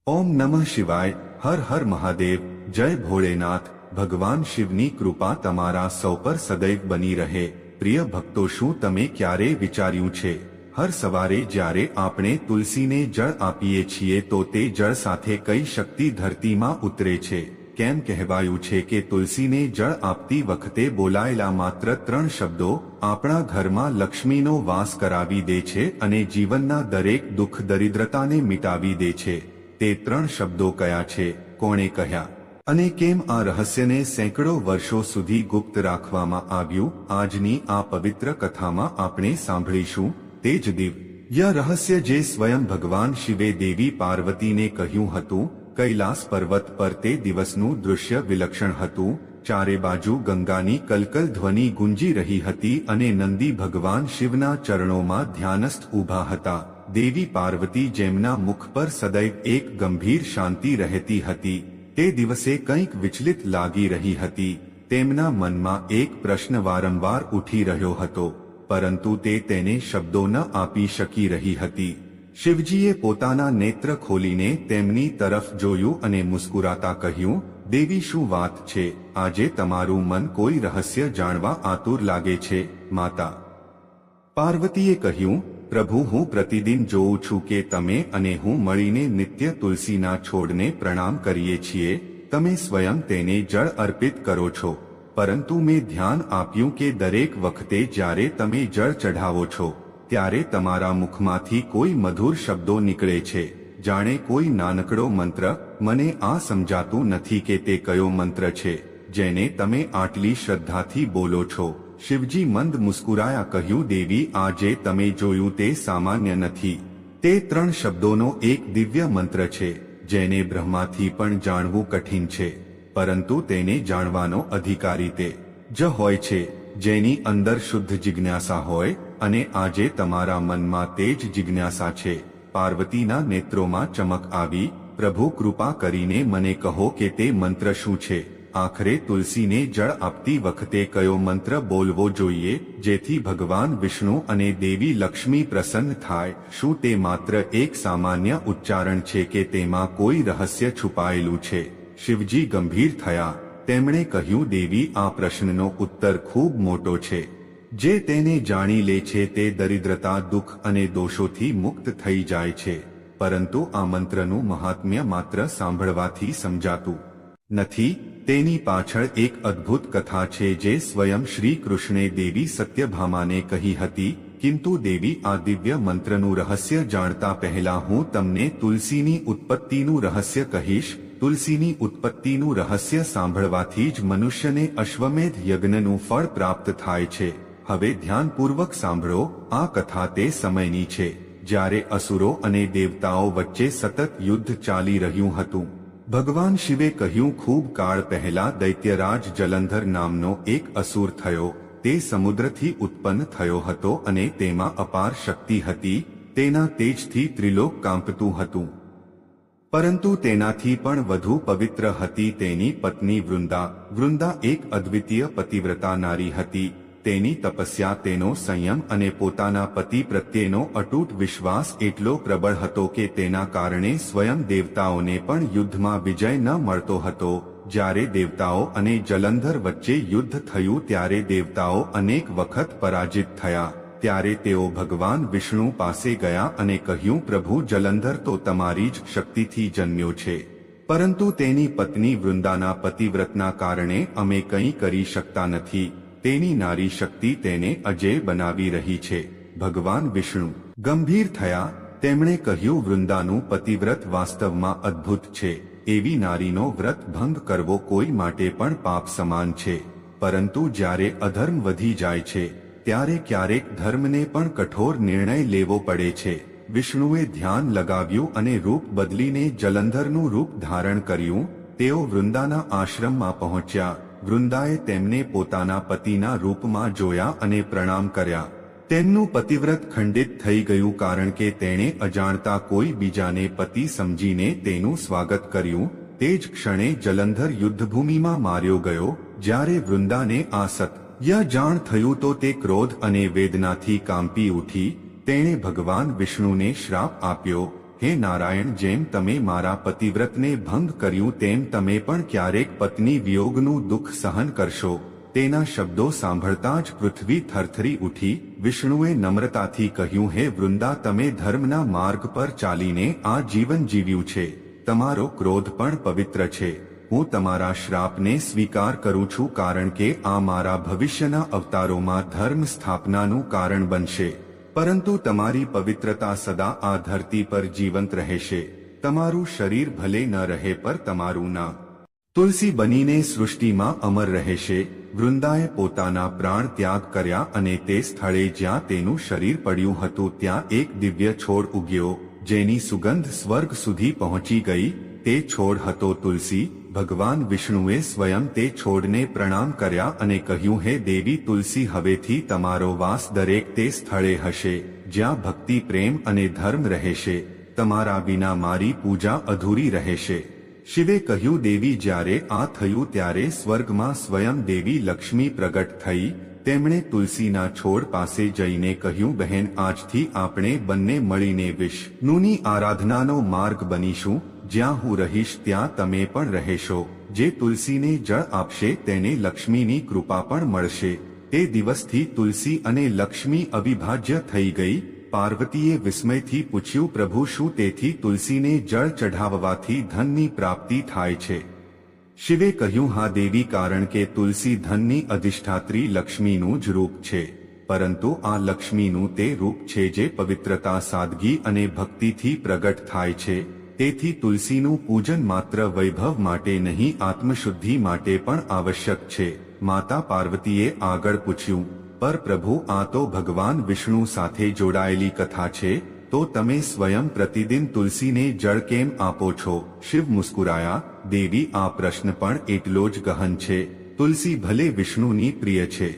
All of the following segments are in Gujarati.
ओम नमः शिवाय। हर हर महादेव। जय भोलेनाथ। भगवान शिवनी कृपा तमारा सौ पर सदैव बनी रहे। प्रिय भक्तो, શું તમે ક્યારે વિચાર્યું છે હર સવારે જ્યારે આપણે તુલસીને જળ આપીએ છીએ તો તે જળ સાથે કઈ શક્તિ ધરતીમાં ઉતરે છે? કેમ કહેવાયું છે કે તુલસીને જળ આપતી વખતે બોલાયેલા માત્ર 3 શબ્દો આપણા ઘરમાં લક્ષ્મીનો વાસ કરાવી દે છે અને જીવનના દરેક દુઃખ દરિદ્રતાને મિટાવી દે છે? તે 3 શબ્દો કયા છે, કોણે કહ્યા અને કેમ આ રહસ્યને સેંકડો વર્ષો સુધી ગુપ્ત રાખવામાં આવ્યું? આજની આ પવિત્ર કથામાં આપણે સાંભળીશું તે જ દિવ્ય રહસ્ય જે સ્વયં ભગવાન શિવે દેવી પાર્વતીને કહ્યું હતું. કૈલાસ પર્વત પર તે દિવસનું દૃશ્ય વિલક્ષણ હતું. ચારે બાજુ ગંગાની કલકલ ધ્વનિ ગુંજી રહી હતી અને નંદી ભગવાન શિવના ચરણોમાં ધ્યાનસ્થ ઊભા હતા. દેવી પાર્વતી જેમના મુખ પર સદૈવ એક ગંભીર શાંતિ રહેતી હતી, તે દિવસે કંઈક વિચલિત લાગી રહી હતી. તેમના મનમાં એક પ્રશ્ન વારંવાર ઉઠી રહ્યો હતો, પરંતુ તે તેને શબ્દો ન આપી શકી રહી હતી. શિવજીએ પોતાના નેત્ર ખોલીને તેમની તરફ જોયું અને મુસ્કુરાતા કહ્યું, દેવી, શું વાત છે? આજે તમારું મન કોઈ રહસ્ય જાણવા આતુર લાગે છે. માતા પાર્વતીએ કહ્યું, પ્રભુ, હું પ્રતિદિન જોઉં છું કે તમે અને હું મળીને નિત્ય તુલસીના છોડને પ્રણામ કરીએ છીએ. તમે સ્વયં તેને જળ અર્પિત કરો છો, પરંતુ મેં ધ્યાન આપ્યું કે દરેક વખતે જ્યારે તમે જળ ચઢાવો છો ત્યારે તમારા મુખમાંથી કોઈ મધુર શબ્દો નીકળે છે, જાણે કોઈ નાનકડો મંત્ર. મને આ સમજાતું નથી કે તે કયો મંત્ર છે જેને તમે આટલી શ્રદ્ધાથી બોલો છો. શિવજી મંદ મુસ્કુરાયા કહ્યું, દેવી, આ જે તમે જોયું તે સામાન્ય નથી. તે 3 શબ્દોનો એક દિવ્ય મંત્ર છે જેને બ્રહ્માથી પણ જાણવું કઠિન છે, પરંતુ તેને જાણવાનો અધિકારી તે જ હોય છે જેની અંદર શુદ્ધ જિજ્ઞાસા હોય. અને આજે તમારા મનમાં તે જ જિજ્ઞાસા છે. પાર્વતીના નેત્રોમાં ચમક આવી. પ્રભુ, કૃપા કરીને મને કહો કે તે મંત્ર શું છે? આખરે તુલસીને જળ આપતી વખતે કયો મંત્ર બોલવો જોઈએ જેથી ભગવાન વિષ્ણુ અને દેવી લક્ષ્મી પ્રસન્ન થાય? શું તે માત્ર એક સામાન્ય ઉચ્ચારણ છે કે તેમાં કોઈ રહસ્ય છુપાયેલું છે? શિવજી ગંભીર થયા. તેમણે કહ્યું, દેવી, આ પ્રશ્નનો ઉત્તર ખૂબ મોટો છે. જે તેને જાણી લે છે તે દરિદ્રતા, દુઃખ અને દોષોથી મુક્ત થઈ જાય છે. પરંતુ આ મંત્રનું મહાત્મ્ય માત્ર સાંભળવાથી સમજાતું નથી. તેની પાછળ એક અદ્ભુત કથા છે જે સ્વયં શ્રી કૃષ્ણે દેવી સત્યભામાને કહી હતી. કિંતુ દેવી, આ દિવ્ય મંત્રનું રહસ્ય જાણતા પહેલા હું તમને તુલસીની ઉત્પત્તિનું રહસ્ય કહીશ. તુલસીની ઉત્પત્તિનું રહસ્ય સાંભળવાથી જ મનુષ્યને અશ્વમેધ યજ્ઞનું ફળ પ્રાપ્ત થાય છે. હવે ધ્યાનપૂર્વક સાંભળો. આ કથા તે સમયની છે જ્યારે અસુરો અને દેવતાઓ વચ્ચે સતત યુદ્ધ ચાલી રહ્યું હતું. ભગવાન શિવે કહ્યું, ખૂબ કાળ પહેલા દૈત્યરાજ જલંધર નામનો એક અસુર થયો. તે સમુદ્રથી ઉત્પન્ન થયો હતો અને તેમાં અપાર શક્તિ હતી. તેના તેજથી ત્રિલોક કાંપતું હતું. પરંતુ તેનાથી પણ વધુ પવિત્ર હતી તેની પત્ની વૃંદા. વૃંદા એક અદ્વિતીય પતિવ્રતા નારી હતી. તેની તપસ્યા, તેનો સંયમ અને પોતાના પતિ પ્રત્યેનો અતૂટ વિશ્વાસ એટલો પ્રબળ હતો કે તેના કારણે સ્વયં દેવતાઓને પણ યુદ્ધમાં વિજય ન મળતો હતો. જ્યારે દેવતાઓ અને જલંધર વચ્ચે યુદ્ધ થયું ત્યારે દેવતાઓ અનેક વખત પરાજિત થયા. ત્યારે તેઓ ભગવાન વિષ્ણુ પાસે ગયા અને કહ્યું, પ્રભુ, જલંધર તો તમારી જ શક્તિથી જન્મ્યો છે, પરંતુ તેની પત્ની વૃંદાના પતિવ્રતના કારણે અમે કંઈ કરી શકતા નથી. તેની નારી શક્તિ તેને અજેય બનાવી રહી છે. ભગવાન વિષ્ણુ ગંભીર થયા. તેમણે કહ્યું, વૃંદાનું પતિવ્રત વાસ્તવમાં અદ્ભુત છે. એવી નારીનો વ્રત ભંગ કરવો કોઈ માટે પણ પાપ સમાન છે. પરંતુ જ્યારે અધર્મ વધી જાય છે ત્યારે ક્યારેક ધર્મને પણ કઠોર નિર્ણય લેવો પડે છે. વિષ્ણુએ ધ્યાન લગાવ્યું અને રૂપ બદલીને જલંધરનું રૂપ ધારણ કર્યું. તેઓ વૃંદાના આશ્રમમાં પહોંચ્યા. વૃંદાએ તેમને પોતાના પતિના રૂપમાં જોયા અને પ્રણામ કર્યા. તેમનું પતિવ્રત ખંડિત થઈ ગયું કારણ કે તેણે અજાણતા કોઈ બીજાને પતિ સમજીને તેનું સ્વાગત કર્યું. તે જ ક્ષણે જલંધર યુદ્ધભૂમિમાં માર્યો ગયો. જ્યારે વૃંદાને આ સત્ય જાણ થયું તો તે ક્રોધ અને વેદનાથી કાંપી ઉઠી. તેણે ભગવાન વિષ્ણુને શ્રાપ આપ્યો, હે નારાયણ, જેમ તમે મારા પતિવ્રતને ભંગ કર્યું તેમ તમે પણ ક્યારેક પત્ની વિયોગનું દુઃખ સહન કરશો. તેના શબ્દો સાંભળતા જ પૃથ્વી થરથરી ઉઠી. વિષ્ણુએ નમ્રતાથી કહ્યું, હે વૃંદા, તમે ધર્મના માર્ગ પર ચાલીને આ જીવન જીવ્યું છે. તમારો ક્રોધ પણ પવિત્ર છે. હું તમારા શ્રાપને સ્વીકાર કરું છું, કારણ કે આ મારા ભવિષ્યના અવતારોમાં ધર્મ સ્થાપનાનું કારણ બનશે. પરંતુ તમારી પવિત્રતા સદા આ ધરતી પર જીવંત રહેશે. તમારું શરીર ભલે ન રહે, પર તમારું નામ તુલસી બનીને સૃષ્ટિમાં અમર રહેશે. વૃંદાએ પોતાના પ્રાણ ત્યાગ કર્યા અને તે સ્થળે જ્યાં તેનું શરીર પડ્યું હતું ત્યાં એક દિવ્ય છોડ ઉગ્યો, જેની સુગંધ સ્વર્ગ સુધી પહોંચી ગઈ. તે છોડ હતો તુલસી. ભગવાન વિષ્ણુએ સ્વયં તે છોડને પ્રણામ કર્યા અને કહ્યું, હે દેવી તુલસી, હવેથી તમારો વાસ દરેક તે સ્થળે હશે જ્યાં ભક્તિ, પ્રેમ અને ધર્મ રહેશે. તમારા વિના મારી પૂજા અધૂરી રહેશે. શિવે કહ્યું, દેવી, જ્યારે આ થયું ત્યારે સ્વર્ગમાં સ્વયં દેવી લક્ષ્મી પ્રગટ થઈ. તેમણે તુલસીના છોડ પાસે જઈને કહ્યું, બહેન, આજથી આપણે બંને મળીને વિષ્ણુની આરાધનાનો માર્ગ બનીશું. જ્યાં હું રહીશ ત્યાં તમે પણ રહેશો. જે તુલસીને જળ આપશે તેને લક્ષ્મીની કૃપા પણ મળશે. તે દિવસથી તુલસી અને લક્ષ્મી અવિભાજ્ય થઈ ગઈ. પાર્વતીએ વિસ્મયથી પૂછ્યું, પ્રભુ, શું તેથી તુલસીને જળ ચઢાવવાથી ધનની પ્રાપ્તિ થાય છે? શિવે કહ્યું, હા દેવી, કારણ કે તુલસી ધનની અધિષ્ઠાત્રી લક્ષ્મીનું જ રૂપ છે. પરંતુ આ લક્ષ્મીનું તે રૂપ છે જે પવિત્રતા, સાદગી અને ભક્તિથી પ્રગટ થાય છે. તેથી તુલસીનું પૂજન માત્ર વૈભવ માટે નહીં, આત્મશુદ્ધિ માટે પણ આવશ્યક છે. માતા પાર્વતીએ આગળ પૂછ્યું, પર પ્રભુ, આ તો ભગવાન વિષ્ણુ સાથે જોડાયેલી કથા છે, તો તમે સ્વયં પ્રતિદિન તુલસીને જળ કેમ આપો છો? શિવ મુસ્કુરાયા, દેવી, આ પ્રશ્ન પણ એટલો જ ગહન છે. તુલસી ભલે વિષ્ણુની પ્રિય છે,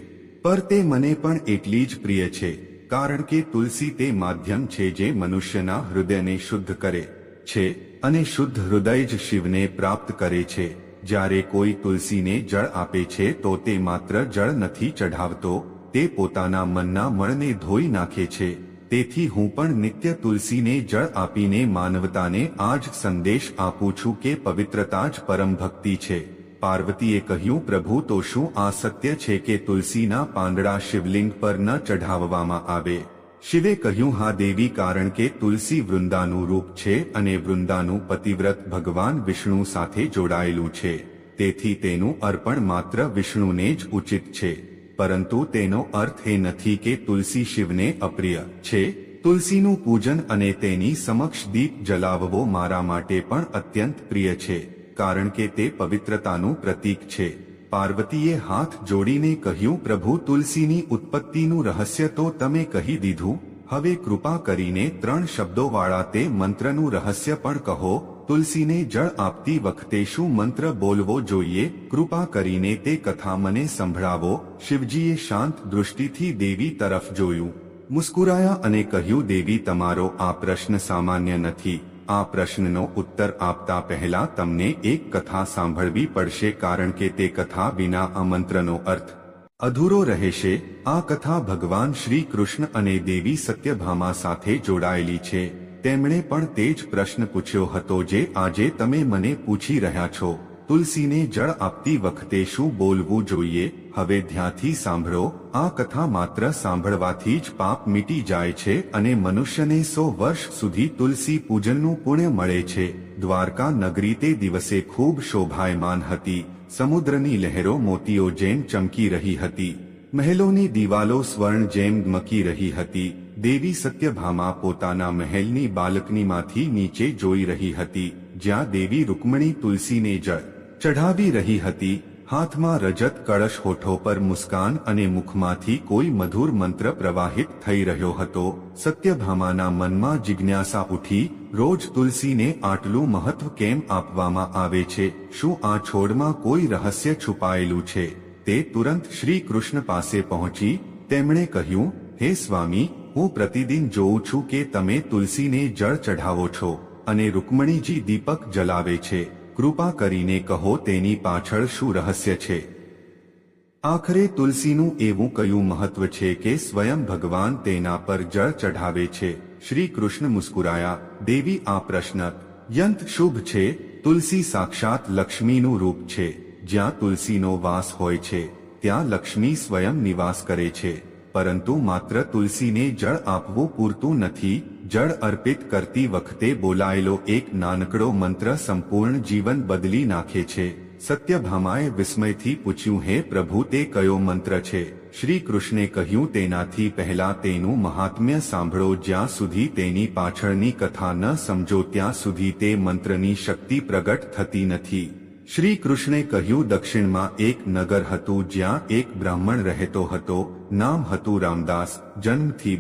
પર તે મને પણ એટલી જ પ્રિય છે, કારણ કે તુલસી તે માધ્યમ છે જે મનુષ્યના હૃદયને શુદ્ધ કરે છે, અને શુદ્ધ હૃદય જ શિવને પ્રાપ્ત કરે છે. જ્યારે કોઈ તુલસીને જળ આપે છે તો તે માત્ર જળ નથી ચઢાવતો, તે પોતાના મનના મળને ધોઈ નાખે છે. તેથી હું પણ નિત્ય તુલસીને જળ આપીને માનવતાને આ જ સંદેશ આપું છું કે પવિત્રતા જ પરમ ભક્તિ છે. પાર્વતીએ કહ્યું, પ્રભુ, તો શું આ સત્ય છે કે તુલસીના પાંદડા શિવલિંગ પર ન ચઢાવવામાં આવે? શિવે કહ્યું, હા દેવી, કારણ કે તુલસી વૃંદાનું રૂપ છે અને વૃંદાનું પતિવ્રત ભગવાન વિષ્ણુ સાથે જોડાયેલું છે. તેથી તેનું અર્પણ માત્ર વિષ્ણુને જ ઉચિત છે. પરંતુ તેનો અર્થ એ નથી કે તુલસી શિવને અપ્રિય છે. તુલસીનું પૂજન અને તેની સમક્ષ દીપ જલાવવો મારા માટે પણ અત્યંત પ્રિય છે, કારણ કે તે પવિત્રતાનું પ્રતીક છે. પાર્વતીએ હાથ જોડીને કહ્યું, પ્રભુ, તુલસીની ઉત્પત્તિનું રહસ્ય તો તમે કહી દીધું. હવે કૃપા કરીને 3 શબ્દોવાળા તે મંત્રનું રહસ્ય પણ કહો. તુલસીને જળ આપતી વખતે શું મંત્ર બોલવો જોઈએ? કૃપા કરીને તે કથા મને સંભળાવો. શિવજીએ શાંત દૃષ્ટિથી દેવી તરફ જોયું, મુસ્કુરાયા અને કહ્યું, દેવી, તમારો આ પ્રશ્ન સામાન્ય નથી. આ પ્રશ્નનો ઉત્તર આપતા પહેલા તમને એક કથા સાંભળવી પડશે, કારણ કે તે કથા વિના આ મંત્રનો અર્થ અધૂરો રહેશે. આ કથા ભગવાન શ્રી કૃષ્ણ અને દેવી સત્યભામા સાથે જોડાયેલી છે. તેમણે પણ તે જ પ્રશ્ન પૂછ્યો હતો જે આજે તમે મને પૂછી રહ્યા છો. તુલસીને જળ આપતી વખતે શું બોલવું જોઈએ? હવે ધ્યાનથી સાંભળો. આ કથા માત્ર સાંભળવાથી જ પાપ મિટી જાય છે અને મનુષ્યને 100 વર્ષ સુધી તુલસી પૂજનનું પુણ્ય મળે છે. દ્વારકા નગરી તે દિવસે ખૂબ શોભાયમાન હતી. સમુદ્રની લહેરો મોતીઓ જેમ ચમકી રહી હતી. મહેલોની દિવાલો સ્વર્ણ જેમ દમકી રહી હતી. દેવી સત્યભામા પોતાના મહેલની બાલ્કનીમાંથી નીચે જોઈ રહી હતી, જ્યાં દેવી રૂકમણી તુલસીને જળ ચઢાવી રહી હતી. હાથમાં રજત કળશ, હોઠો પર મુસ્કાન અને મુખમાંથી કોઈ મધુર મંત્ર પ્રવાહિત થઈ રહ્યો હતો. સત્યભામાના મનમાં જિજ્ઞાસા ઉઠી, રોજ તુલસીને આટલું મહત્વ કેમ આપવામાં આવે છે? શું આ છોડમાં કોઈ રહસ્ય છુપાયેલું છે? તે તુરંત શ્રી કૃષ્ણ પાસે પહોંચી. તેમણે કહ્યું, હે સ્વામી, હું પ્રતિદિન જોઉં છું કે તમે તુલસીને જળ ચઢાવો છો અને રૂકમણીજી દીપક જલાવે છે. કૃપા કરીને કહો, તેની પાછળ શું રહસ્ય છે? આખરે તુલસીનું એવું કયું મહત્વ છે કે સ્વયં ભગવાન તેના પર જળ ચઢાવે છે? શ્રી કૃષ્ણ મુસ્કુરાયા. દેવી, આ પ્રશ્ન યંત શુભ છે. તુલસી સાક્ષાત લક્ષ્મીનું રૂપ છે. જ્યાં તુલસીનો વાસ હોય છે ત્યાં લક્ષ્મી સ્વયં નિવાસ કરે છે. પરંતુ માત્ર તુલસીને જળ આપવું પૂરતું નથી. જળ અર્પિત કરતી વખતે બોલાયેલો એક નાનકડો મંત્ર સંપૂર્ણ જીવન બદલી નાખે છે. સત્યભામાએ વિસ્મયથી પૂછ્યું, હે પ્રભુ, તે કયો મંત્ર છે? શ્રી કૃષ્ણે કહ્યું, તેનાથી પહેલા તેનું મહાત્મ્ય સાંભળો. જ્યાં સુધી તેની પાછળની કથા ન સમજો ત્યાં સુધી તે મંત્રની શક્તિ પ્રગટ થતી નથી. શ્રી કૃષ્ણે કહ્યું, દક્ષિણમાં એક નગર હતું જ્યાં એક બ્રાહ્મણ રહેતો હતો. નામ હતું રામદાસ. જન્મથી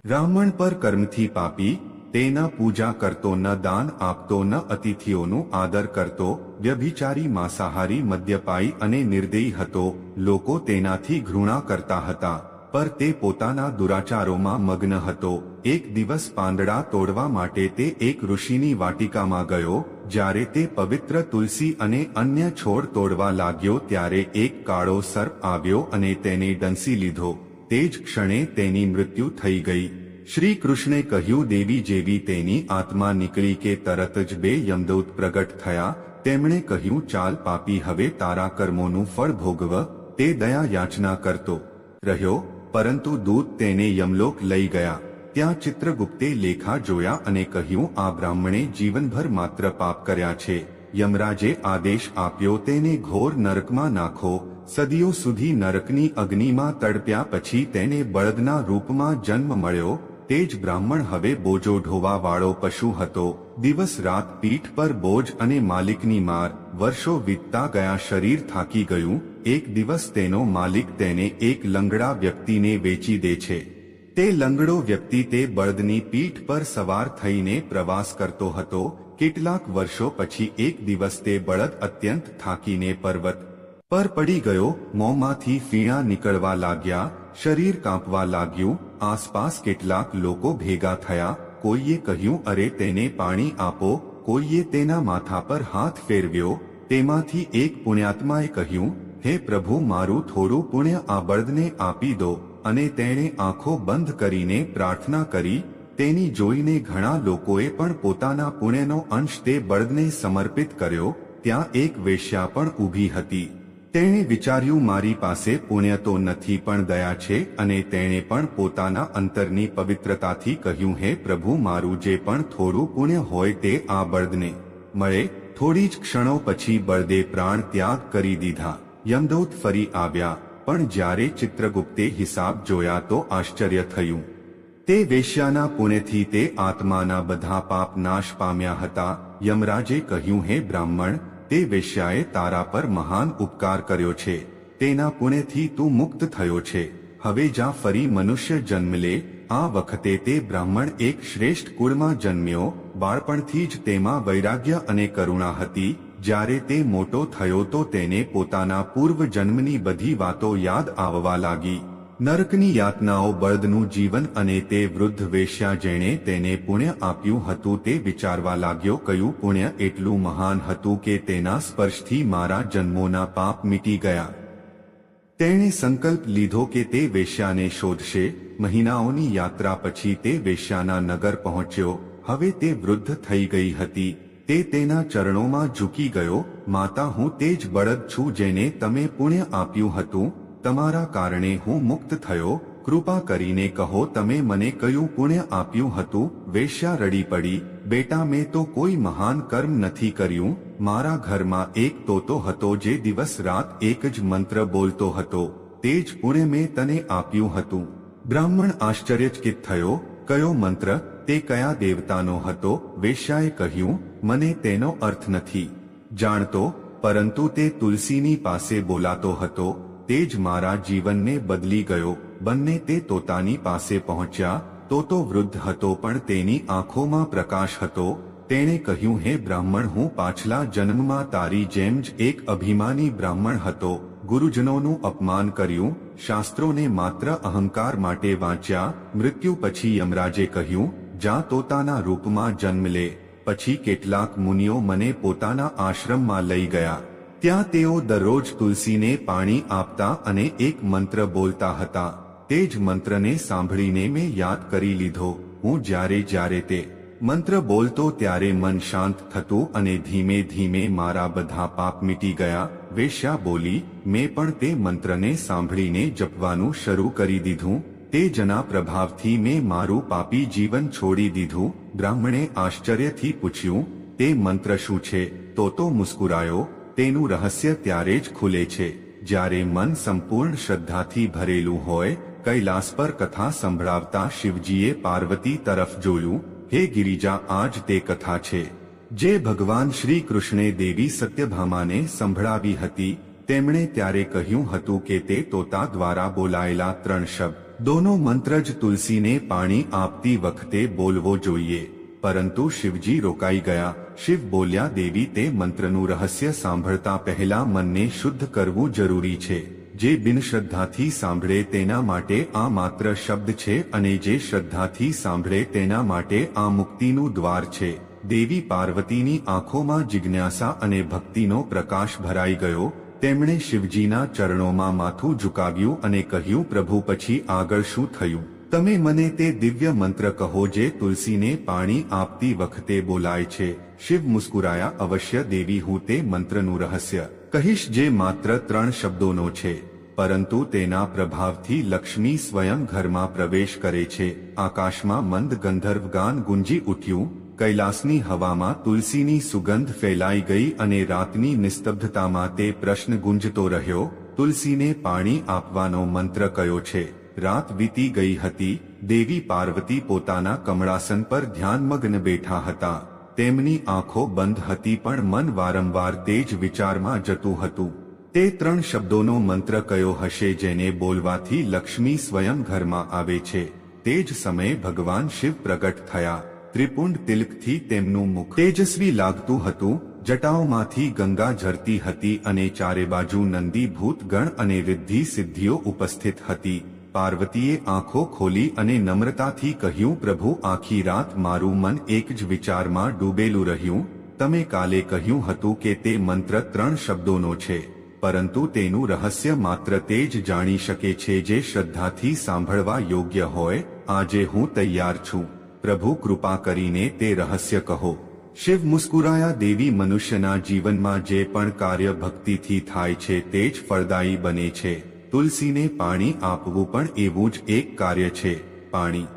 બ્રાહ્મણ પર કર્મથી પાપી. તે ન પૂજા કરતો, ન દાન આપતો, ન અતિથિઓનું આદર કરતો. વ્યભિચારી, માંસાહારી, મદ્યપાયી અને નિર્દયી હતો. લોકો તેનાથી ઘૃણા કરતા હતા, પર તે પોતાના દુરાચારોમાં મગ્ન હતો. એક દિવસ પાંદડા તોડવા માટે તે એક ઋષિની વાટિકામાં ગયો. જ્યારે તે પવિત્ર તુલસી અને અન્ય છોડ તોડવા લાગ્યો ત્યારે એક કાળો સર્પ આવ્યો અને તેને ડંસી લીધો. તે જ ક્ષણે તેની મૃત્યુ થઈ ગઈ. શ્રી કૃષ્ણે કહ્યું, દેવી, જેવી તેની આત્મા નીકળી કે તરત જ બે યમદૂત પ્રગટ થયા. તેમણે કહ્યું, ચાલ પાપી, હવે તારા કર્મોનું ફળ ભોગવ. તે દયા યાચના કરતો રહ્યો, પરંતુ દૂત તેને યમલોક લઈ ગયા. ત્યાં ચિત્રગુપ્તે લેખા જોયા અને કહ્યું, આ બ્રાહ્મણે જીવનભર માત્ર પાપ કર્યા છે. યમરાજે આદેશ આપ્યો, તેને ઘોર નરકમાં નાખો. સદીઓ સુધી નરકની અગ્નિમાં તડપ્યા પછી તેને બળદના રૂપમાં જન્મ મળ્યો. તે જ બ્રાહ્મણ હવે બોજો ઢોવા વાળો પશુ હતો. દિવસ રાત પીઠ પર બોજ અને માલિકની માર. વર્ષો વીતતા ગયા, શરીર થાકી ગયું. એક દિવસ તેનો માલિક તેને એક લંગડા વ્યક્તિને વેચી દે છે. તે લંગડો વ્યક્તિ તે બળદની પીઠ પર સવાર થઈને પ્રવાસ કરતો હતો. કેટલાક વર્ષો પછી એક દિવસ તે બળદ અત્યંત થાકીને પર્વત પર પડી ગયો. મોંમાંથી ફીણા નીકળવા લાગ્યા. શરીર કાંપવા લાગ્યું. આસપાસ કેટલાક લોકો ભેગા થયા. કોઈએ કહ્યું, અરે તેને પાણી આપો. કોઈએ તેના માથા પર હાથ ફેરવ્યો. તેમાંથી એક પુણ્યાત્માએ કહ્યું, હે પ્રભુ, મારું થોડું પુણ્ય આ બળદને આપી દો. અને તેણે આંખો બંધ કરીને પ્રાર્થના કરી. તેની જોઈને ઘણા લોકોએ પણ પોતાના પુણ્યનો અંશ તે બળદને સમર્પિત કર્યો. ત્યાં એક વેશ્યા પણ ઊભી હતી. તેણે વિચાર્યું, મારી પાસે પુણ્ય તો નથી પણ દયા છે, અને તેણે પણ પોતાના અંતરની પવિત્રતાથી કહ્યું, હે પ્રભુ, મારું જે પણ થોડું પુણ્ય હોય તે આ બળદને મળે. થોડી જ ક્ષણો પછી બળદે પ્રાણ ત્યાગ કરી દીધા. યમદૂત ફરી આવ્યા, પણ જ્યારે ચિત્રગુપ્તે હિસાબ જોયા તો આશ્ચર્ય થયું. તે વેશ્યાના પુણ્યથી તે આત્માના બધા પાપ નાશ પામ્યા હતા. યમરાજે કહ્યું, હે બ્રાહ્મણ, તે વેશ્યાએ તારા પર મહાન ઉપકાર કર્યો છે. તેના પુણ્યથી તું મુક્ત થયો છે. હવે જા, ફરી મનુષ્ય જન્મ લે. આ વખતે તે બ્રાહ્મણ એક શ્રેષ્ઠ કુળમાં જન્મ્યો. બાળપણથી જ તેમાં વૈરાગ્ય અને કરુણા હતી. જ્યારે તે મોટો થયો તો તેને પોતાના પૂર્વ જન્મની બધી વાતો યાદ આવવા લાગી. નરકની યાતનાઓ, બળદનું જીવન અને તે વૃદ્ધ વેશ્યા જેણે તેને પુણ્ય આપ્યું હતું તે વિચારવા લાગ્યો, કયું પુણ્ય એટલું મહાન હતું કે તેના સ્પર્શથી મારા જન્મોના પાપ મીટી ગયા. તેણે સંકલ્પ લીધો કે તે વેશ્યાને શોધશે. મહિનાઓની યાત્રા પછી તે વેશ્યાના નગર પહોંચ્યો. હવે તે વૃદ્ધ થઈ ગઈ હતી. તે તેના ચરણોમાં ઝૂકી ગયો. માતા, હું તે જ બળદ છું જેને તમે પુણ્ય આપ્યું હતું. તમારા કારણે હું મુક્ત થયો. કૃપા કરીને કહો, તમે મને કયું પુણ્ય આપ્યું હતું? વેશ્યા રડી પડી, બેટા, મેં તો કોઈ મહાન કર્મ નથી કર્યું. મારા ઘરમાં એક તોતો હતો જે દિવસ રાત એક જ મંત્ર બોલતો હતો. તે જ પુણ્ય મેં તને આપ્યું હતું. બ્રાહ્મણ આશ્ચર્યચકિત થયો. કયો મંત્ર? તે કયા દેવતાનો હતો? વેશ્યાએ કહ્યું, મને તેનો અર્થ નથી જાણતો, પરંતુ તે તુલસીની પાસે બોલાતો હતો. તે જ મારા જીવનને બદલી ગયો. બંને તે તોતાની પાસે પહોંચ્યા. તોતો વૃદ્ધ હતો પણ તેની આંખોમાં પ્રકાશ હતો. તેણે કહ્યું, હે બ્રાહ્મણ, હું પાછલા જન્મમાં તારી જેમ જ એક અભિમાની બ્રાહ્મણ હતો. ગુરુજનોનું અપમાન કર્યું. શાસ્ત્રોને માત્ર અહંકાર માટે વાંચ્યા. મૃત્યુ પછી યમરાજે કહ્યું, જા, તોતાના રૂપમાં જન્મ લે. પછી કેટલાક મુનિઓ મને પોતાના આશ્રમમાં લઈ ગયા. ત્યાં તેઓ દરરોજ તુલસીને પાણી આપતા અને એક મંત્ર બોલતા હતા. તે જ મંત્રને સાંભળીને મેં યાદ કરી લીધો. હું જ્યારે તે મંત્ર બોલતો ત્યારે મન શાંત થતું અને ધીમે ધીમે મારા બધા પાપ મીટી ગયા. વેશ્યા બોલી, મેં પણ તે મંત્રને સાંભળીને જપવાનું શરૂ કરી દીધું. તે જના પ્રભાવથી મેં મારું પાપી જીવન છોડી દીધું. બ્રાહ્મણે આશ્ચર્યથી પૂછ્યું, તે મંત્ર શું છે? તો મુસ્કુરાયો. તેનું રહસ્ય ત્યારે જ ખુલે છે જ્યારે મન સંપૂર્ણ શ્રદ્ધાથી ભરેલું હોય. કૈલાસ પર કથા સંભળાવતા શિવજીએ પાર્વતી તરફ જોયું. હે ગિરિજા, આજ તે કથા છે જે ભગવાન શ્રી કૃષ્ણે દેવી સત્યભામાને સંભળાવી હતી. તેમણે ત્યારે કહ્યું હતું કે તે તોતા દ્વારા બોલાયેલા 3 શબ્દોનો મંત્ર જ તુલસીને પાણી આપતી વખતે બોલવો જોઈએ. પરંતુ શિવજી રોકાઈ ગયા. શિવ બોલ્યા, દેવી, તે મંત્રનું રહસ્ય સાંભળતા પહેલા મનને શુદ્ધ કરવું જરૂરી છે. જે બિનશ્રદ્ધાથી સાંભળે તેના માટે આ માત્ર શબ્દ છે અને જે શ્રદ્ધાથી સાંભળે તેના માટે આ મુક્તિનું દ્વાર છે. દેવી પાર્વતીની આંખોમાં જિજ્ઞાસા અને ભક્તિનો પ્રકાશ ભરાઈ ગયો. તેમણે શિવજીના ચરણોમાં માથું ઝુકાવ્યું અને કહ્યું, પ્રભુ, પછી આગળ શું થયું? તમે મને તે દિવ્ય મંત્ર કહો જે તુલસીને પાણી આપતી વખતે બોલાય છે. શિવ મુસ્કુરાયા, અવશ્ય દેવી, હું તે મંત્રનું રહસ્ય કહીશ જે માત્ર 3 શબ્દોનો છે, પરંતુ તેના પ્રભાવથી લક્ષ્મી સ્વયં ઘરમાં પ્રવેશ કરે છે. આકાશમાં મંદ ગંધર્વ ગાન ગુંજી ઉઠ્યું. કૈલાસની હવામાં તુલસીની સુગંધ ફેલાઈ ગઈ અને રાતની નિસ્તબ્ધતામાં તે પ્રશ્ન ગુંજતો રહ્યો, તુલસીને પાણી આપવાનો મંત્ર કયો છે? રાત વીતી ગઈ હતી. દેવી પાર્વતી પોતાના કમળાસન પર ધ્યાનમગ્ન બેઠા હતા. તેમની આંખો બંધ હતી પણ મન વારંવાર તે જ વિચારમાં જતું હતું. તે 3 શબ્દોનો મંત્ર કયો હશે જેને બોલવાથી લક્ષ્મી સ્વયં ઘરમાં આવે છે? તે જ સમયે ભગવાન શિવ પ્રગટ થયા. ત્રિપુંડ તિલકથી તેમનું મુખ તેજસ્વી લાગતું હતું. જટાઓમાંથી ગંગા ઝરતી હતી અને ચારે બાજુ નંદી, ભૂત ગણ અને રિદ્ધિ સિદ્ધિઓ ઉપસ્થિત હતી. પાર્વતીએ આંખો ખોલી અને નમ્રતાથી કહ્યું, પ્રભુ, આખી રાત મારું મન એક જ વિચારમાં ડૂબેલું રહ્યું. તમે કાલે કહ્યું હતું કે તે મંત્ર 3 શબ્દોનો છે, પરંતુ તેનું રહસ્ય માત્ર તે જ જાણી શકે છે જે શ્રદ્ધાથી સાંભળવા યોગ્ય હોય. આજે હું તૈયાર છું. પ્રભુ, કૃપા કરીને તે રહસ્ય કહો. શિવ મુસ્કુરાયા, દેવી, મનુષ્યના જીવનમાં જે પણ કાર્ય ભક્તિથી થાય છે તે જ ફળદાયી બને છે. તુલસીને પાણી આપવું પણ એવું જ એક કાર્ય છે. પાણી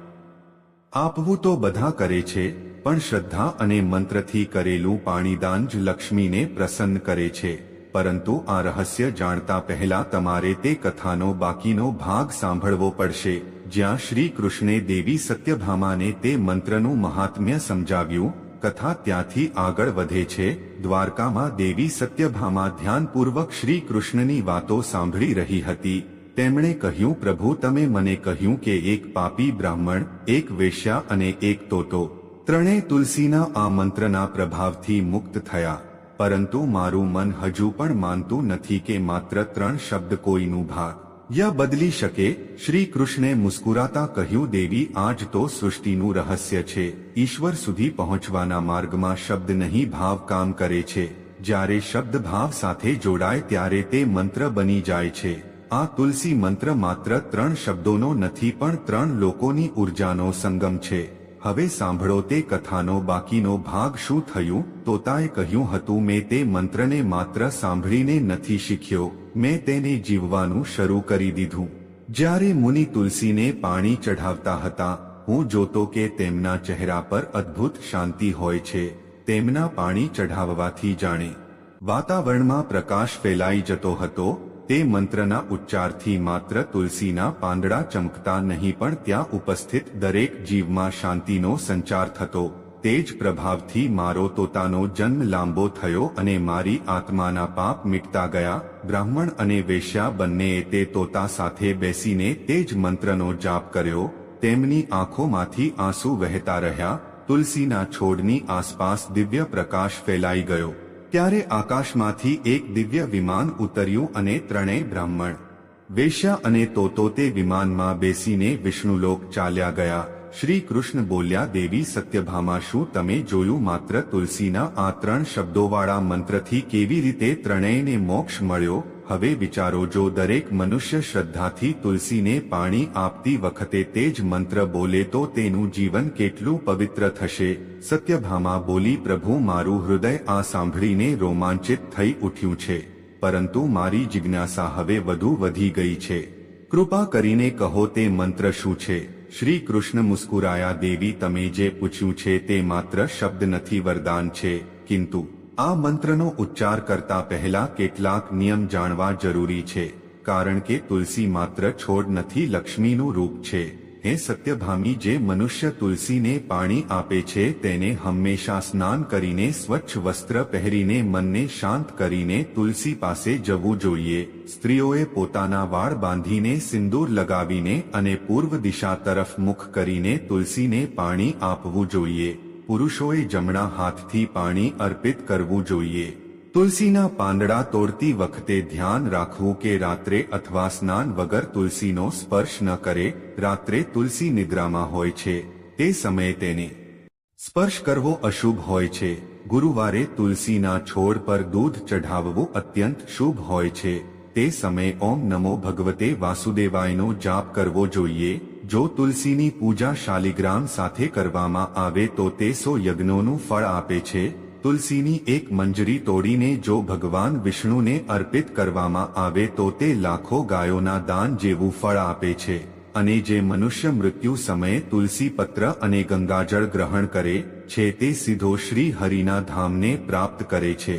આપવું તો બધા કરે છે, પણ શ્રદ્ધા અને મંત્રથી કરેલું પાણીદાન જ લક્ષ્મીને પ્રસન્ન કરે છે. પરંતુ આ રહસ્ય જાણતા પહેલા તમારે તે કથાનો બાકીનો ભાગ સાંભળવો પડશે, જ્યાં શ્રી કૃષ્ણે દેવી સત્યભામાને તે મંત્રનું મહાત્મ્ય સમજાવ્યું. કથા ત્યાંથી આગળ વધે છે. દ્વારકામાં દેવી સત્યભામા ધ્યાનપૂર્વક શ્રી કૃષ્ણની વાતો સાંભળી રહી હતી. તેમણે કહ્યું, પ્રભુ, તમે મને કહ્યું કે એક પાપી બ્રાહ્મણ, એક વેશ્યા અને એક તોતો, ત્રણેય તુલસીના આ મંત્રના પ્રભાવથી મુક્ત થયા. પરંતુ મારું મન હજુ પણ માનતું નથી કે માત્ર 3 શબ્દ કોઈનું ભાગ્ય બદલી શકે. શ્રી કૃષ્ણે મુસ્કુરાતા કહ્યું, દેવી, આજ તો સૃષ્ટિનું રહસ્ય છે. ઈશ્વર સુધી પહોંચવાના માર્ગમાં શબ્દ નહીં, ભાવ કામ કરે છે. જ્યારે શબ્દ ભાવ સાથે જોડાય ત્યારે તે મંત્ર બની જાય છે. આ તુલસી મંત્ર માત્ર 3 શબ્દોનો નથી પણ 3 લોકોની ઉર્જાનો સંગમ છે. હવે સાંભળો તે કથાનો બાકીનો ભાગ. શું થયું? તોતાએ કહ્યું હતું, મેં તે મંત્રને માત્ર સાંભળીને નથી શીખ્યો, મેં તેને જીવવાનું શરૂ કરી દીધું. જ્યારે મુનિ તુલસીને પાણી ચઢાવતા હતા, હું જોતો કે તેમના ચહેરા પર અદ્ભુત શાંતિ હોય છે. તેમના પાણી ચઢાવવાથી જાણે વાતાવરણમાં પ્રકાશ ફેલાઈ જતો હતો. તે મંત્રના ઉચ્ચારથી માત્ર તુલસીના પાંદડા ચમકતા નહીં પણ ત્યાં ઉપસ્થિત દરેક જીવમાં શાંતિનો સંચાર થતો. તે જ પ્રભાવથી મારો તોતાનો જન્મ લાંબો થયો અને મારી આત્માના પાપ મિટતા ગયા. બ્રાહ્મણ અને વેશ્યા બંનેએ તે તોતા સાથે બેસીને તે જ મંત્રનો જાપ કર્યો. તેમની આંખોમાંથી આંસુ વહેતા રહ્યા. તુલસીના છોડની આસપાસ દિવ્ય પ્રકાશ ફેલાઈ ગયો. ત્યારે આકાશમાંથી એક દિવ્ય વિમાન ઉતર્યું અને 3 બ્રાહ્મણ, વેશ્યા અને તોતો તે વિમાનમાં બેસીને વિષ્ણુલોક ચાલ્યા ગયા. શ્રી કૃષ્ણ બોલ્યા, દેવી સત્યભામા, શું તમે જોયું? માત્ર તુલસીના આ 3 શબ્દોવાળા મંત્રથી કેવી રીતે ત્રણેયને મોક્ષ મળ્યો? હવે વિચારો, જો દરેક મનુષ્ય શ્રદ્ધાથી તુલસીને પાણી આપતી વખતે તે જ મંત્ર બોલે તો તેનું જીવન કેટલું પવિત્ર થશે. સત્યભામા બોલી, પ્રભુ, મારું હૃદય આ સાંભળીને રોમાંચિત થઈ ઉઠ્યું છે, પરંતુ મારી જિજ્ઞાસા હવે વધુ વધી ગઈ છે. કૃપા કરીને કહો, તે મંત્ર શું છે? શ્રી કૃષ્ણ મુસ્કુરાયા, દેવી, તમે જે પૂછ્યું છે તે માત્ર શબ્દ નથી, વરદાન છે. કિંતુ આ મંત્રનો ઉચ્ચાર કરતા પહેલા કેટલાક નિયમ જાણવા જરૂરી છે, કારણ કે તુલસી માત્ર છોડ નથી, લક્ષ્મીનું રૂપ છે. હે સત્યભામી, જે મનુષ્ય તુલસીને પાણી આપે છે તેને હંમેશા સ્નાન કરીને, સ્વચ્છ વસ્ત્ર પહેરીને, મનને શાંત કરીને તુલસી પાસે જવું જોઈએ. સ્ત્રીઓએ પોતાના વાળ બાંધીને, સિંદૂર લગાવીને અને પૂર્વ દિશા તરફ મુખ કરીને તુલસીને પાણી આપવું જોઈએ. પુરુષોએ જમણા હાથથી પાણી અર્પિત કરવું જોઈએ. તુલસીના પાંદડા તોડતી વખતે ધ્યાન રાખવું કે રાત્રે અથવા સ્નાન વગર તુલસીનો સ્પર્શ ન કરે. રાત્રે તુલસી નિદ્રામાં હોય છે, તે સમયે તેને સ્પર્શ કરવો અશુભ હોય છે. ગુરુવારે તુલસીના છોડ પર દૂધ ચઢાવવું અત્યંત શુભ હોય છે. તે સમયે ઓમ નમો ભગવતે વાસુદેવાયનો જાપ કરવો જોઈએ. જો તુલસીની પૂજા શાલિગ્રામ સાથે કરવામાં આવે તો તે 100 યજ્ઞોનું ફળ આપે છે. તુલસીની એક મંજરી તોડીને જો ભગવાન વિષ્ણુને અર્પિત કરવામાં આવે તો તે લાખો ગાયોના દાન જેવું ફળ આપે છે. અને જે મનુષ્ય મૃત્યુ સમયે તુલસી પત્ર અને ગંગાજળ ગ્રહણ કરે છે તે સીધો શ્રી હરિના ધામને પ્રાપ્ત કરે છે.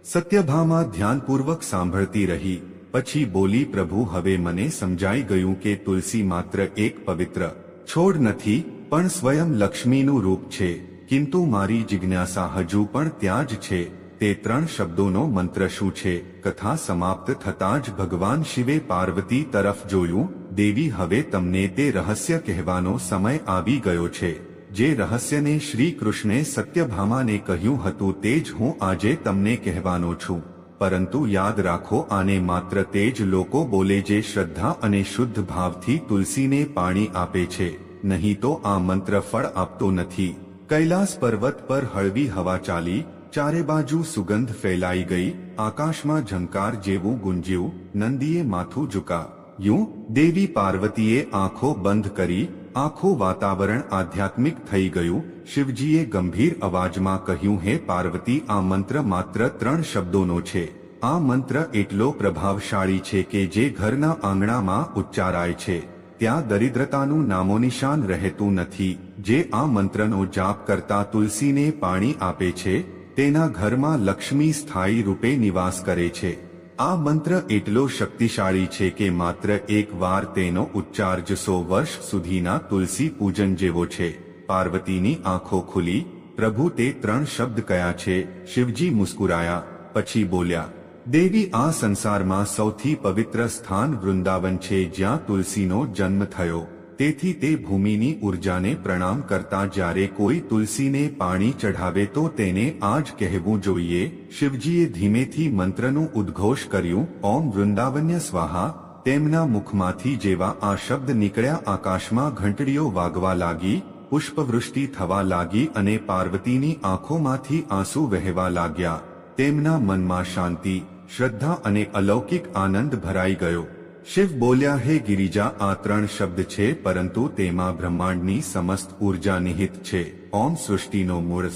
સત્યભામા ધ્યાનપૂર્વક સાંભળતી રહી. પછી બોલી, પ્રભુ, હવે મને સમજાઈ ગયું કે તુલસી માત્ર એક પવિત્ર છોડ નથી, પણ સ્વયં લક્ષ્મીનું રૂપ છે. કિંતુ મારી જિજ્ઞાસા હજુ પણ ત્યાં જ છે. તે 3 શબ્દોનો મંત્ર શું છે? કથા સમાપ્ત થતાં જ ભગવાન શિવે પાર્વતી તરફ જોયું. દેવી, હવે તમને તે રહસ્ય કહેવાનો સમય આવી ગયો છે. જે રહસ્યને શ્રી કૃષ્ણે સત્યભામાને કહ્યું હતું તે જ હું આજે તમને કહેવાનો છું. પરંતુ યાદ રાખો, આને માત્ર તે જ લોકો બોલે જે શ્રદ્ધા અને શુદ્ધ ભાવથી તુલસીને પાણી આપે છે, નહીં તો આ મંત્ર ફળ આપતો નથી. કૈલાસ પર્વત પર હળવી હવા ચાલી, ચારે બાજુ સુગંધ ફેલાઈ ગઈ, આકાશમાં ઝંકાર જેવું ગુંજ્યું. નંદીએ માથું ઝુકાવ્યું. દેવી પાર્વતીએ આંખો બંધ કરી. આખું વાતાવરણ આધ્યાત્મિક થઈ ગયું. શિવજીએ ગંભીર અવાજમાં કહ્યું, હે પાર્વતી, આ મંત્ર માત્ર 3 શબ્દોનો છે. આ મંત્ર એટલો પ્રભાવશાળી છે કે જે ઘરના આંગણામાં ઉચ્ચારાય છે ત્યાં દરિદ્રતાનું નામોનિશાન રહેતું નથી. જે આ મંત્રનો જાપ કરતા તુલસીને પાણી આપે છે તેના ઘરમાં લક્ષ્મી સ્થાયી રૂપે નિવાસ કરે છે. આ મંત્ર એટલો શક્તિશાળી છે કે માત્ર એક વાર તેનો ઉચ્ચાર જ 100 વર્ષ સુધીના તુલસી પૂજન જેવો છે. પાર્વતીની આંખો ખુલી. પ્રભુ, તે 3 શબ્દ કયા છે? શિવજી મુસ્કુરાયા. પછી બોલ્યા, દેવી, આ સંસારમાં સૌથી પવિત્ર સ્થાન વૃંદાવન છે જ્યાં તુલસીનો જન્મ થયો. તેથી તે ભૂમિની ઉર્જાને પ્રણામ કરતા જ્યારે કોઈ તુલસીને પાણી ચઢાવે તો તેને આ જ કહેવું જોઈએ. શિવજીએ ધીમેથી મંત્રનું ઉદ્ઘોષ કર્યું, ઓમ વૃંદાવન્ય સ્વાહા. તેમના મુખમાંથી જેવા આ શબ્દ નીકળ્યા, આકાશમાં ઘંટડીઓ વાગવા લાગી, પુષ્પવૃષ્ટિ થવા લાગી અને પાર્વતીની આંખોમાંથી આંસુ વહેવા લાગ્યા. તેમના મનમાં શાંતિ, શ્રદ્ધા અને અલૌકિક આનંદ ભરાઈ ગયો. શિવ બોલ્યા, હે ગિરિજા, આ 3 શબ્દ છે પરંતુ તેમાં બ્રહ્માંડની સમસ્ત ઉર્જા નિહિત છે. ઓમ સૃષ્ટિનો મૂળ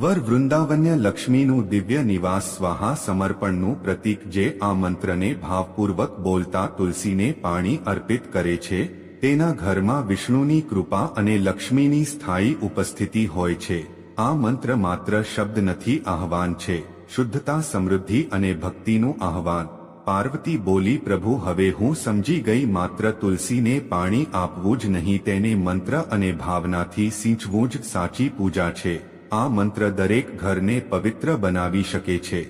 વર વૃંદાવન્ય લક્ષ્મીનું દિવ્ય નિવાસ સ્વાહા સમર્પણનું પ્રતીક જે આ મંત્રને ભાવપૂર્વક બોલતા તુલસીને પાણી અર્પિત કરે છે તેના ઘરમાં વિષ્ણુની કૃપા અને લક્ષ્મીની સ્થાયી ઉપસ્થિતિ હોય છે. આ મંત્ર માત્ર શબ્દ નથી, આહવાન છે. શુદ્ધતા, સમૃદ્ધિ અને ભક્તિનું આહવાન. પાર્વતી બોલી, પ્રભુ, હવે હું સમજી ગઈ. માત્ર તુલસીને પાણી આપવું જ નહીં, તેને મંત્ર અને ભાવનાથી સિંચવું જ સાચી પૂજા છે. આ મંત્ર દરેક ઘરને પવિત્ર બનાવી શકે છે.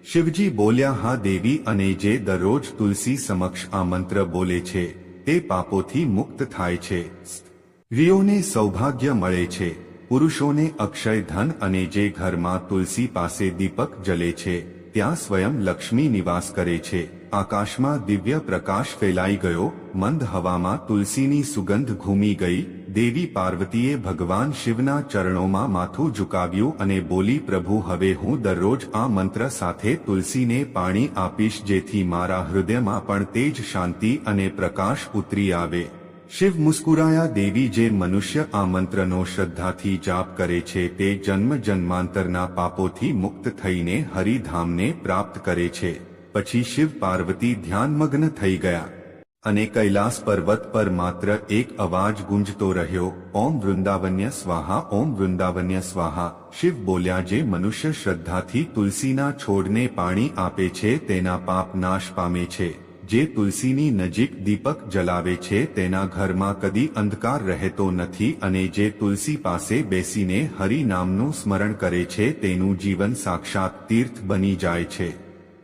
શિવજી બોલ્યા, હા દેવી, અને જે દરરોજ તુલસી સમક્ષ આ મંત્ર બોલે છે તે પાપોથી મુક્ત થાય છે. સ્ત્રીઓને સૌભાગ્ય મળે છે, પુરુષોને અક્ષય ધન, અને જે ઘરમાં તુલસી પાસે દીપક જલે છે ત્યાં સ્વયં લક્ષ્મી નિવાસ કરે છે. આકાશમાં દિવ્ય પ્રકાશ ફેલાઈ ગયો. મંદ હવામાં તુલસીની સુગંધ ઘૂમી ગઈ. દેવી પાર્વતીએ ભગવાન શિવના ચરણોમાં માથું ઝુકાવ્યું અને બોલી, પ્રભુ, હવે હું દરરોજ આ મંત્ર સાથે તુલસીને પાણી આપીશ, જેથી મારા હૃદયમાં પણ તેજ, શાંતિ અને પ્રકાશ ઉતરી આવે. શિવ મુસ્કુરાયા. દેવી, જે મનુષ્ય આ મંત્રનો શ્રદ્ધાથી જાપ કરે છે તે જન્મ જન્માંતરના પાપોથી મુક્ત થઈને હરિધામને પ્રાપ્ત કરે છે. પછી શિવ પાર્વતી ધ્યાનમગ્ન થઈ ગયા અને કૈલાસ પર્વત પર માત્ર એક અવાજ ગુંજતો રહ્યો, ઓમ વૃંદાવન્ય સ્વાહા, ઓમ વૃંદાવન્ય સ્વાહા. શિવ બોલ્યા, જે મનુષ્ય શ્રદ્ધાથી તુલસીના છોડને પાણી આપે છે તેના પાપ નાશ પામે છે. જે તુલસીની નજીક દીપક જલાવે છે તેના ઘરમાં કદી અંધકાર રહેતો નથી, અને જે તુલસી પાસે બેસીને હરિ નામનું સ્મરણ કરે છે તેનું જીવન સાક્ષાત તીર્થ બની જાય છે.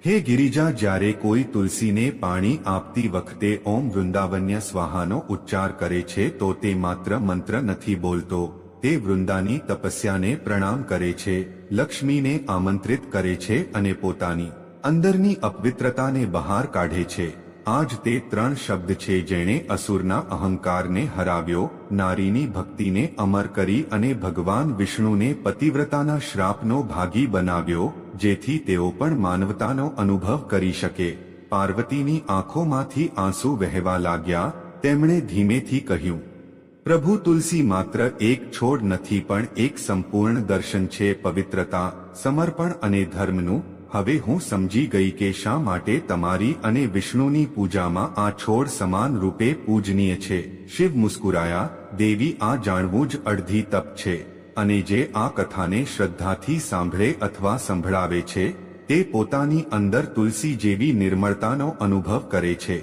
હે ગિરિજા, જ્યારે કોઈ તુલસીને પાણી આપતી વખતે ઓમ વૃંદાવન્ય સ્વાહાનો ઉચ્ચાર કરે છે તો તે માત્ર મંત્ર નથી બોલતો, તે વૃંદાની તપસ્યાને પ્રણામ કરે છે, લક્ષ્મીને આમંત્રિત કરે છે અને પોતાની અંદરની અપવિત્રતાને બહાર કાઢે છે. આ જ તે 3 શબ્દ છે જેણે અસુરના અહંકારને હરાવ્યો, નારીની ભક્તિને અમર કરી અને ભગવાન વિષ્ણુને પતિવ્રતાના શ્રાપનો ભાગી બનાવ્યો, જેથી તેઓ પણ માનવતાનો અનુભવ કરી શકે. પાર્વતીની આંખોમાંથી આંસુ વહેવા લાગ્યા. તેમણે ધીમેથી કહ્યું, પ્રભુ, તુલસી માત્ર એક છોડ નથી પણ એક સંપૂર્ણ દર્શન છે, પવિત્રતા, સમર્પણ અને ધર્મનું. હવે હું સમજી ગઈ કે શા માટે તમારી અને વિષ્ણુની પૂજામાં આ છોડ સમાન રૂપે પૂજનીય છે. શિવ મુસ્કુરાયા. દેવી, આ જાણવું જ અડધી તપ છે, અને જે આ કથાને શ્રદ્ધાથી સાંભળે અથવા સંભળાવે છે તે પોતાની અંદર તુલસી જેવી નિર્મળતાનો અનુભવ કરે છે.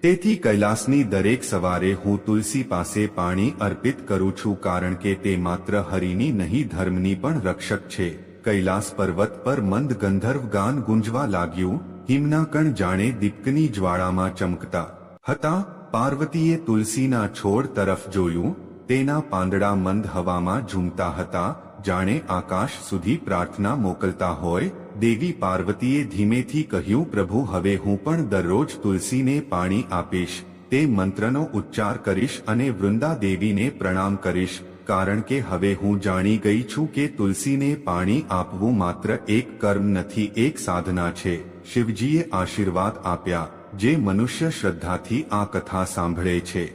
તેથી કૈલાસની દરેક સવારે હું તુલસી પાસે પાણી અર્પિત કરું છું, કારણ કે તે માત્ર હરિની નહીં ધર્મની પણ રક્ષક છે. કૈલાસ પર્વત પર મંદ ગંધર્વ ગાન ગુંજવા લાગ્યું. હિમના કણ જાણે દીપકની જ્વાળામાં ચમકતા હતા. પાર્વતીએ તુલસીના છોડ તરફ જોયું. તેના પાંદડા મંદ હવામાં ઝૂમતા હતા, જાણે આકાશ સુધી પ્રાર્થના મોકલતા હોય. દેવી પાર્વતીએ ધીમેથી કહ્યું, પ્રભુ, હવે હું પણ દરરોજ તુલસીને પાણી આપીશ, તે મંત્રનો ઉચ્ચાર કરીશ અને વૃંદા દેવીને પ્રણામ કરીશ, કારણ કે હવે હું જાણી ગઈ છું કે તુલસીને પાણી આપવું માત્ર એક કર્મ નથી, એક સાધના છે. શિવજીએ આશીર્વાદ આપ્યા, જે મનુષ્ય શ્રદ્ધાથી આ કથા સાંભળે છે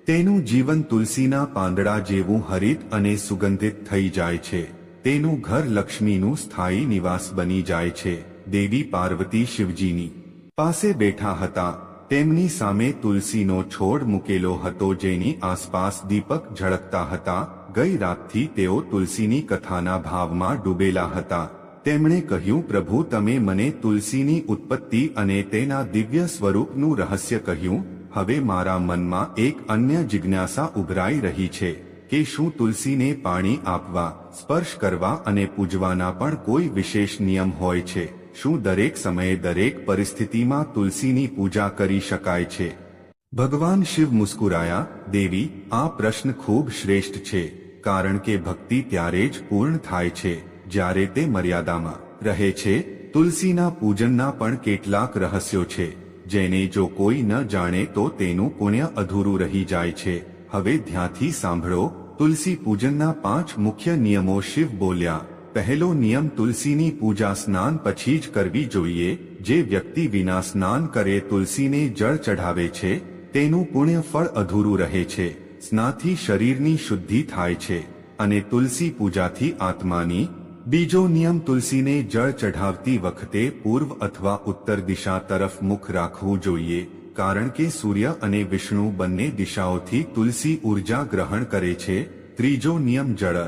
તેનું જીવન તુલસીના પાંદડા જેવું હરિત અને સુગંધિત થઈ જાય છે. તેનું ઘર લક્ષ્મીનું સ્થાયી નિવાસ બની જાય છે. દેવી પાર્વતી શિવજીની પાસે બેઠા હતા. તેમની સામે તુલસીનો છોડ મૂકેલો હતો, જેની આસપાસ દીપક ઝળકતા હતા. ગઈ રાતથી તેઓ તુલસીની કથાના ભાવમાં ડૂબેલા હતા. તેમણે કહ્યું, પ્રભુ, તમે મને તુલસીની ઉત્પત્તિ અને તેના દિવ્ય સ્વરૂપનું રહસ્ય કહ્યું. હવે મારા મનમાં એક અન્ય જિજ્ઞાસા ઉભરાઈ રહી છે કે શું તુલસીને પાણી આપવા, સ્પર્શ કરવા અને પૂજવાના પણ કોઈ વિશેષ નિયમ હોય છે? શું દરેક સમયે દરેક પરિસ્થિતિમાં તુલસીની પૂજા કરી શકાય છે? ભગવાન શિવ મુસ્કુરાયા. દેવી, આ પ્રશ્ન ખૂબ શ્રેષ્ઠ છે, કારણ કે ભક્તિ ત્યારે જ પૂર્ણ થાય છે જ્યારે તે મર્યાદામાં રહે છે. તુલસીના પૂજનના પણ કેટલાક રહસ્યો છે જેને જો કોઈ ન જાણે તો તેનું પુણ્ય અધૂરું રહી જાય છે. હવે ધ્યાનથી સાંભળો. તુલસી પૂજનના 5 મુખ્ય નિયમો. શિવ બોલ્યા, પહેલો નિયમ, તુલસીની પૂજા સ્નાન પછી જ કરવી જોઈએ. જે વ્યક્તિ વિના સ્નાન કરે તુલસીને જળ ચઢાવે છે તેનું પુણ્ય ફળ અધૂરું રહે છે. સ્નાનથી શરીરની શુદ્ધિ થાય છે અને તુલસી પૂજાથી આત્માની. બીજો નિયમ, તુલસીને જળ ચઢાવતી વખતે પૂર્વ અથવા ઉત્તર દિશા તરફ મુખ રાખવું જોઈએ, કારણ કે સૂર્ય અને વિષ્ણુ બંને દિશાઓથી તુલસી ઉર્જા ગ્રહણ કરે છે. ત્રીજો નિયમ, જળ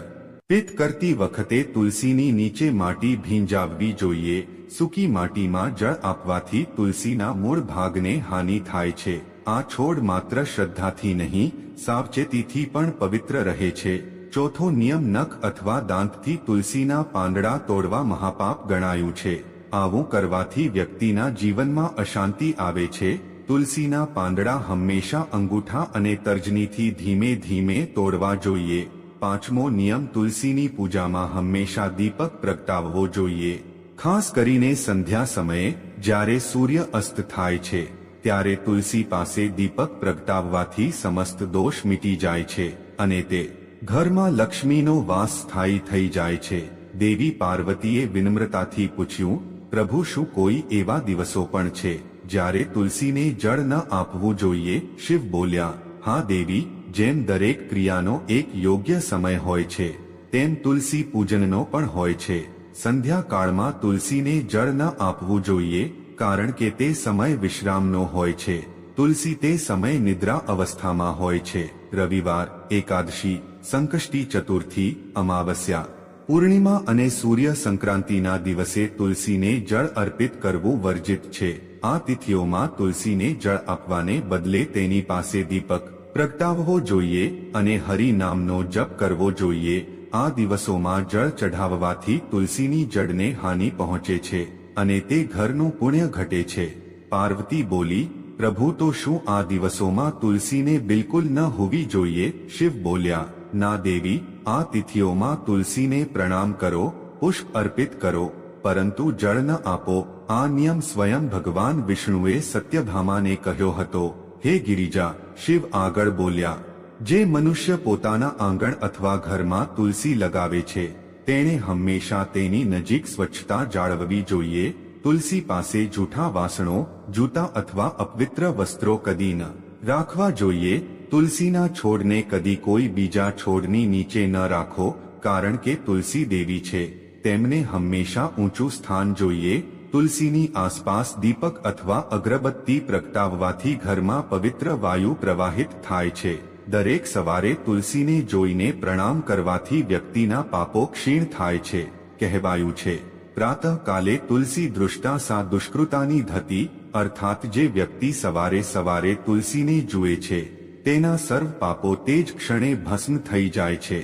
પિત્ત કરતી વખતે તુલસીની નીચે માટી ભીંજાવવી જોઈએ. સૂકી માટીમાં જળ આપવાથી તુલસીના મૂળ ભાગને હાનિ થાય છે. આ છોડ માત્ર શ્રદ્ધાથી નહીં, સાવચેતીથી પણ પવિત્ર રહે છે. ચોથો નિયમ, નખ અથવા દાંતથી તુલસીના પાંદડા તોડવા મહાપાપ ગણાયું છે. આવું કરવાથી વ્યક્તિના જીવનમાં અશાંતિ આવે છે. તુલસીના પાંદડા હંમેશા અંગૂઠા અને તર્જનીથી ધીમે ધીમે તોડવા જોઈએ. પાંચમો નિયમ, તુલસીની પૂજામાં હંમેશા દીપક પ્રગટાવવો જોઈએ. ખાસ કરીને સંધ્યા સમયે જ્યારે સૂર્ય અસ્ત થાય છે ત્યારે તુલસી પાસે દીપક પ્રગટાવવાથી સમસ્ત દોષ મીટી જાય છે. અને તે ઘરમાં લક્ષ્મીનો વાસ સ્થાયી થઈ જાય છે. દેવી પાર્વતીએ વિનમ્રતાથી પૂછ્યું, પ્રભુ શું કોઈ એવા દિવસો પણ છે જ્યારે તુલસીને જળ ન આપવું જોઈએ? શિવ બોલ્યા, હા દેવી, જેમ દરેક ક્રિયાનો એક યોગ્ય સમય હોય છે તેમ તુલસી પૂજનનો પણ હોય છે. સંધ્યાકાળમાં તુલસીને જળ ન આપવું જોઈએ કારણ કે તે સમય વિશ્રામનો હોય છે. તુલસી તે સમય નિદ્રા અવસ્થામાં હોય છે. રવિવાર, એકાદશી, સંકષ્ટી ચતુર્થી, અમાવસ્યા, પૂર્ણિમા અને સૂર્ય સંક્રાંતિના દિવસે તુલસીને જળ અર્પિત કરવું વર્જિત છે. આ તિથિઓમાં તુલસીને જળ આપવાને બદલે તેની પાસે દીપક પ્રગટાવવો જોઈએ અને હરિ નામનો જપ કરવો જોઈએ. આ દિવસોમાં જળ ચઢાવવાથી તુલસીની જળને હાનિ પહોંચે છે અને તે ઘરનું પુણ્ય ઘટે છે. પાર્વતી બોલી, પ્રભુ તો શું આ દિવસોમાં તુલસીને બિલકુલ ન હોવી જોઈએ? શિવ બોલ્યા, ના દેવી, આ તિથિઓમાં તુલસીને પ્રણામ કરો, પુષ્પ અર્પિત કરો, પરંતુ જળ ન આપો. આ નિયમ સ્વયં ભગવાન વિષ્ણુએ સત્યભામાને કહ્યો હતો. હે ગિરિજા, શિવ આગળ બોલ્યા, જે મનુષ્ય પોતાના આંગણ અથવા ઘરમાં તુલસી લગાવે છે તેણે હંમેશા તેની નજીક સ્વચ્છતા જાળવવી જોઈએ. તુલસી પાસે જૂઠા વાસણો, જૂતા અથવા અપવિત્ર વસ્ત્રો કદી ન રાખવા જોઈએ. તુલસીના છોડને કદી કોઈ બીજા છોડની નીચે ન રાખો કારણ કે તુલસી દેવી છે, તેમને હંમેશા ઊંચું સ્થાન જોઈએ. તુલસીની આસપાસ દીપક અથવા અગરબત્તી પ્રગટાવવાથી ઘરમાં પવિત્ર વાયુ પ્રવાહિત થાય છે. દરેક સવારે તુલસીને જોઈને પ્રણામ કરવાથી વ્યક્તિના પાપો ક્ષીણ થાય છે. કહેવાયું છે, પ્રાતઃકાલે તુલસી દૃષ્ટા સા દુષ્કૃતાની ધતી, અર્થાત જે વ્યક્તિ સવારે સવારે તુલસીને જુએ છે તેના સર્વ પાપો તે જ ક્ષણે ભસ્મ થઈ જાય છે.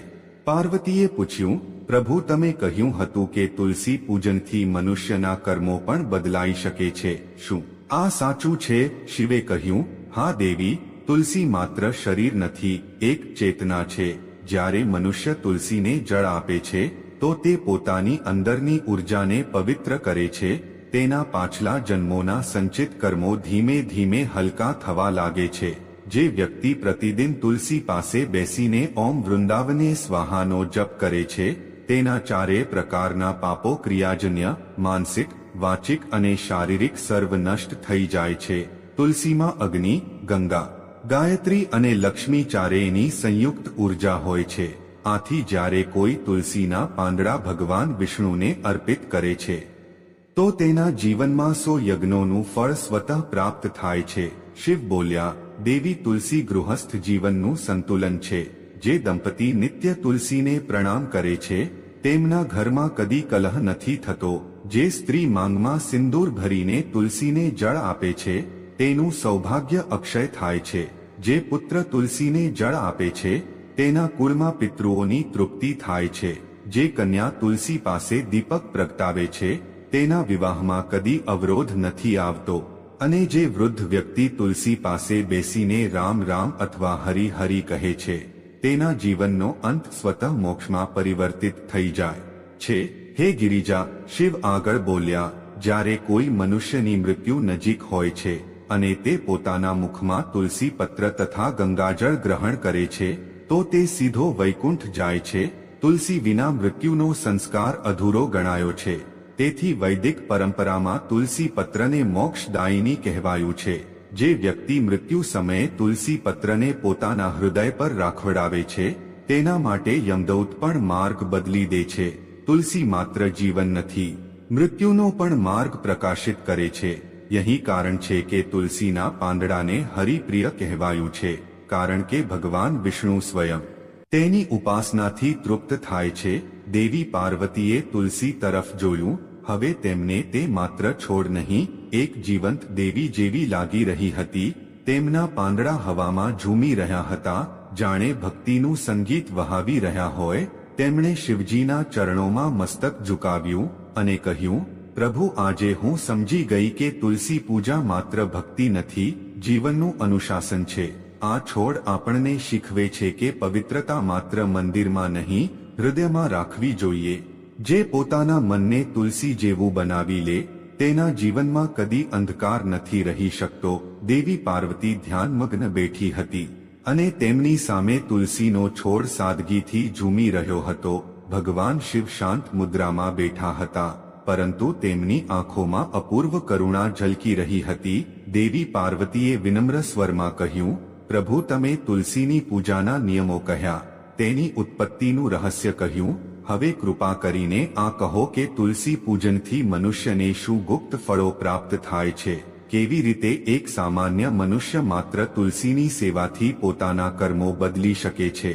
પાર્વતીએ પૂછ્યું, પ્રભુ તમે કહ્યું હતું કે તુલસી પૂજનથી મનુષ્યના કર્મો પણ બદલાઈ શકે છે, શું આ સાચું છે? શિવે કહ્યું, હા દેવી, તુલસી માત્ર શરીર નથી, એક ચેતના છે. જ્યારે મનુષ્ય તુલસીને જળ આપે છે તો તે પોતાની અંદરની ઉર્જાને પવિત્ર કરે છે. તેના પાછલા જન્મોના સંચિત કર્મો ધીમે ધીમે હલકા થવા લાગે છે. જે વ્યક્તિ પ્રતિદિન તુલસી પાસે બેસીને ઓમ વૃંદાવને સ્વાહાનો જપ કરે છે તેના ચારે પ્રકારના પાપો ક્રિયાજન્ય, માનસિક, વાચિક અને શારીરિક સર્વ નષ્ટ થઈ જાય છે. તુલસીમાં અગ્નિ, ગંગા, ગાયત્રી અને લક્ષ્મી ચારેયની સંયુક્ત ઉર્જા હોય છે. આથી જ્યારે કોઈ તુલસીના પાંદડા ભગવાન વિષ્ણુને અર્પિત કરે છે તો તેના જીવનમાં 100 યજ્ઞોનું ફળ સ્વતઃ પ્રાપ્ત થાય છે. શિવ બોલ્યા, દેવી, તુલસી ગૃહસ્થ જીવનનું સંતુલન છે. જે દંપતી નિત્ય તુલસીને પ્રણામ કરે છે તેમના ઘરમાં કદી કલહ નથી થતો. જે સ્ત્રી માંગમાં સિંદૂર ભરીને તુલસીને જળ આપે છે તેનું સૌભાગ્ય અક્ષય થાય છે. જે પુત્ર તુલસીને જળ આપે છે તેના કુળમાં પિતૃઓની તૃપ્તિ થાય છે. જે કન્યા તુલસી પાસે દીપક પ્રગટાવે છે તેના વિવાહમાં કદી અવરોધ નથી આવતો. અને જે વૃદ્ધ વ્યક્તિ તુલસી પાસે બેસીને રામ રામ અથવા હરિ હરિ કહે છે તેના જીવનનો અંત સ્વતઃ મોક્ષમાં પરિવર્તિત થઈ જાય છે. હે ગિરિજા, શિવ આગળ બોલ્યા, જ્યારે કોઈ મનુષ્યની મૃત્યુ નજીક હોય છે અને તે પોતાના મુખમાં તુલસી પત્ર તથા ગંગાજળ ગ્રહણ કરે છે તો તે સીધો વૈકુંઠ જાય છે. તુલસી વિના મૃત્યુનો સંસ્કાર અધૂરો ગણાયો છે. તેથી વૈદિક પરંપરામાં તુલસી પત્રને મોક્ષદાયિની કહેવાયું છે. જે વ્યક્તિ મૃત્યુ સમયે તુલસી પત્રને પોતાના હૃદય પર રાખવડાવે છે તેના માટે યમદૂત પણ માર્ગ બદલી દે છે. તુલસી માત્ર જીવન નથી, મૃત્યુનો પણ માર્ગ પ્રકાશિત કરે છે. यही कारण છે કે તુલસીના પાંદડાને હરિપ્રિય કહેવાયું છે, કારણ કે ભગવાન વિષ્ણુ સ્વયં તેની ઉપાસનાથી તૃપ્ત થાય છે. દેવી પાર્વતીએ તુલસી તરફ જોયું. હવે તેમને તે માત્ર છોડ નહીં, એક જીવંત દેવી જેવી લાગી રહી હતી. તેમના પાંદડા હવામાં ઝૂમી રહ્યા હતા, જાણે ભક્તિનું સંગીત વહાવી રહ્યા હોય. તેમણે શિવજીના ચરણોમાં મસ્તક ઝુકાવ્યું અને કહ્યું, પ્રભુ, આજે હું સમજી ગઈ કે તુલસી પૂજા માત્ર ભક્તિ નથી, જીવનનું અનુશાસન છે. આ છોડ આપણને શીખવે છે કે પવિત્રતા માત્ર મંદિરમાં નહીં, હૃદયમાં રાખવી જોઈએ. જે પોતાના મનને તુલસી જેવું બનાવી લે તેના જીવનમાં કદી અંધકાર નથી રહી શકતો. દેવી પાર્વતી ધ્યાનમગ્ન બેઠી હતી. અને તેમની સામે તુલસીનો છોડ સાદગીથી ઝૂમી રહ્યો હતો. ભગવાન શિવ શાંત મુદ્રામાં બેઠા હતા, પરંતુ તેમની આંખોમાં અપૂર્વ કરુણા ઝલકી રહી હતી. દેવી પાર્વતીએ વિનમ્ર સ્વરમાં કહ્યું, પ્રભુ, તમે તુલસીની પૂજાના નિયમો કહ્યા, તેની ઉત્પત્તિનું રહસ્ય કહ્યું. હવે કૃપા કરીને આ કહો કે તુલસી પૂજનથી મનુષ્યને શું ગુપ્ત ફળો પ્રાપ્ત થાય છે? કેવી રીતે એક સામાન્ય મનુષ્ય માત્ર તુલસીની સેવાથી પોતાના કર્મો બદલી શકે છે?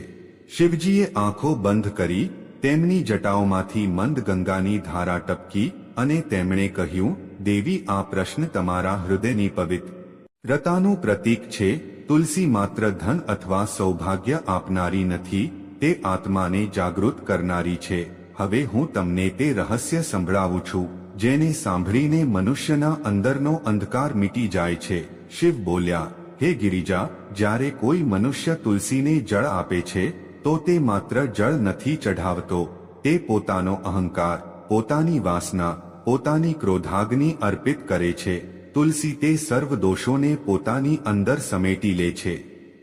શિવજીએ આંખો બંધ કરી, તેમની જટાઓમાંથી મંદ ગંગાની ધારા ટપકી અને તેમણે કહ્યું, દેવી, આ પ્રશ્ન તમારા હૃદયની પવિત્રતાનું પ્રતીક છે. તુલસી માત્ર ધન અથવા સૌભાગ્ય આપનારી નથી, તે આત્માને જાગૃત કરનારી છે. હવે હું તમને તે રહસ્ય સંભળાવું છું, જેને સાંભળીને મનુષ્યના અંદરનો અંધકાર મીટી જાય છે. શિવ બોલ્યા, હે ગિરિજા, જ્યારે કોઈ મનુષ્ય તુલસીને જળ આપે છે, તો તે માત્ર જળ નથી ચઢાવતો, તે પોતાનો અહંકાર, પોતાની વાસના, પોતાની ક્રોધાગ્નિ અર્પિત કરે છે. તુલસી તે સર્વ દોષોને પોતાની અંદર સમેટી લે છે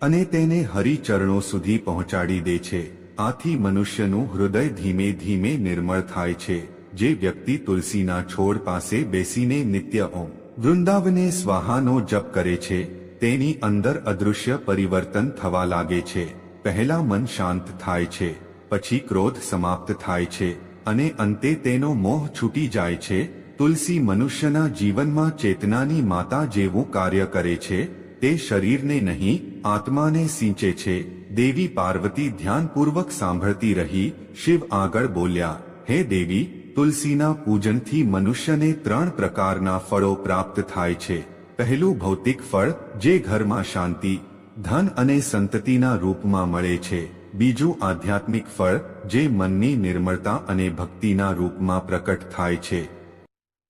અને તેને હરિચરણો સુધી પહોંચાડી દે છે. આથી મનુષ્યનું હૃદય ધીમે ધીમે નિર્મળ થાય છે. જે વ્યક્તિ તુલસીના છોડ પાસે બેસીને નિત્ય ઓમ વૃંદાવને સ્વાહાનો જપ કરે છે, તેની અંદર અદૃશ્ય પરિવર્તન થવા લાગે છે. પહેલા મન શાંત થાય છે, પછી ક્રોધ સમાપ્ત થાય છે અને અંતે તેનો મોહ છૂટી જાય છે. તુલસી મનુષ્યના જીવનમાં ચેતનાની માતા જેવું કાર્ય કરે છે. તે શરીરને નહીં, આત્માને સિંચે છે. દેવી પાર્વતી ધ્યાનપૂર્વક સાંભળતી રહી. શિવ આગળ બોલ્યા, હે દેવી, તુલસીના પૂજનથી મનુષ્યને 3 પ્રકારના ફળો પ્રાપ્ત થાય છે. પહેલું ભૌતિક ફળ, જે ઘરમાં શાંતિ, ધન અને સંતતિના રૂપમાં મળે છે. બીજું આધ્યાત્મિક ફળ, જે મનની નિર્મળતા અને ભક્તિના રૂપમાં પ્રકટ થાય છે.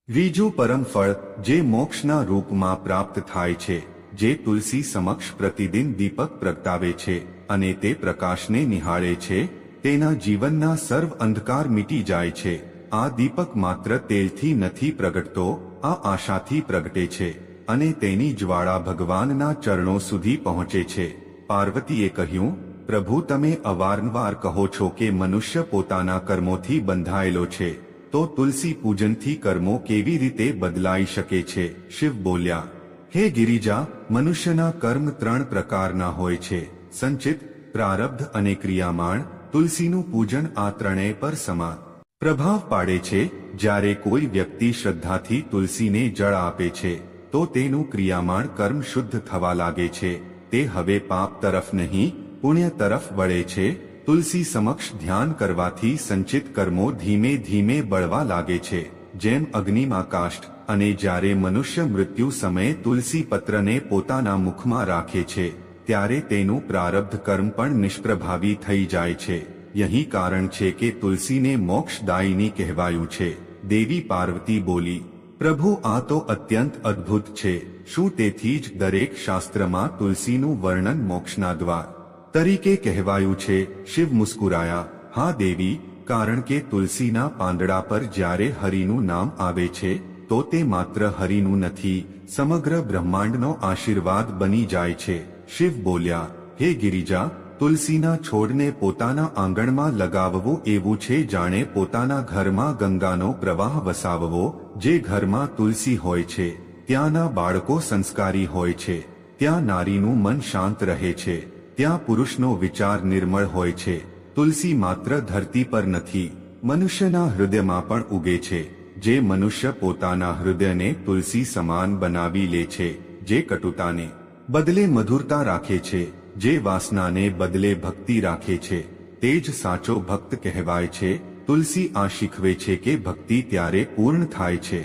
ત્રીજું પરમ ફળ, જે મોક્ષના રૂપમાં પ્રાપ્ત થાય છે. જે તુલસી સમક્ષ પ્રતિદિન દીપક પ્રગટાવે છે અને તે પ્રકાશને નિહાળે છે, તેના જીવનના સર્વ અંધકાર મીટી જાય છે. આ દીપક માત્ર તેલથી નથી પ્રગટતો, આ આશાથી પ્રગટે છે અને તેની જ્વાળા ભગવાનના ચરણો સુધી પહોંચે છે. પાર્વતીએ કહ્યું, પ્રભુ, તમે અવારનવાર કહો છો કે મનુષ્ય પોતાના કર્મોથી બંધાયેલો છે, તો તુલસી પૂજનથી કર્મો કેવી રીતે બદલાઈ શકે છે? શિવ બોલ્યા, હે ગિરિજા, મનુષ્યના કર્મ 3 પ્રકારના હોય છે: સંચિત, પ્રારબ્ધ અને ક્રિયામાણ. તુલસીનું પૂજન આ ત્રણેય પર સમાન પ્રભાવ પાડે છે. જ્યારે કોઈ વ્યક્તિ શ્રદ્ધાથી તુલસીને જળ આપે છે, તો તેનું ક્રિયામાણ કર્મ શુદ્ધ થવા લાગે છે. તે હવે પાપ તરફ નહીં, પુણ્ય તરફ વળે છે. તુલસી સમક્ષ ધ્યાન કરવાથી સંચિત કર્મો ધીમે ધીમે બળવા લાગે છે, જેમ અગ્નિમાં કાષ્ઠ. અને જ્યારે મનુષ્ય મૃત્યુ સમયે તુલસી પત્રને પોતાના મુખમાં રાખે છે, ત્યારે તેનું પ્રારબ્ધ કર્મ પણ નિષ્પ્રભાવી થઈ જાય છે. यही कारण છે કે તુલસીને મોક્ષદાયિની કહેવાયું છે. દેવી પાર્વતી બોલી, પ્રભુ, આ તો અત્યંત અદ્ભુત છે. શું તેથી જ દરેક શાસ્ત્રમાં તુલસીનું વર્ણન મોક્ષના દ્વાર તરીકે કહેવાયું છે? શિવ મુસ્કુરાયા, હા દેવી, કારણ કે તુલસીના પાંદડા પર જ્યારે હરિનું નામ આવે છે, તો તે માત્ર હરિનું નથી, સમગ્ર બ્રહ્માંડનો આશીર્વાદ બની જાય છે. શિવ બોલ્યા, હે ગિરિજા, તુલસીના છોડને પોતાના આંગણમાં લગાવવું એવું છે જાણે પોતાના ઘરમાં ગંગાનો પ્રવાહ વસાવવો. જે ઘરમાં તુલસી હોય છે, ત્યાંના બાળકો સંસ્કારી હોય છે, ત્યાં નારીનું મન શાંત રહે છે, ત્યાં પુરુષનો વિચાર નિર્મળ હોય છે. તુલસી માત્ર ધરતી પર નથી, મનુષ્યના હૃદયમાં પણ ઉગે છે. જે મનુષ્ય પોતાના હૃદયને તુલસી સમાન બનાવી લે છે, જે કટુતાને બદલે મધુરતા રાખે છે, જે વાસનાને બદલે ભક્તિ રાખે છે, તે જ સાચો ભક્ત કહેવાય છે. તુલસી આ શીખવે છે કે ભક્તિ ત્યારે પૂર્ણ થાય છે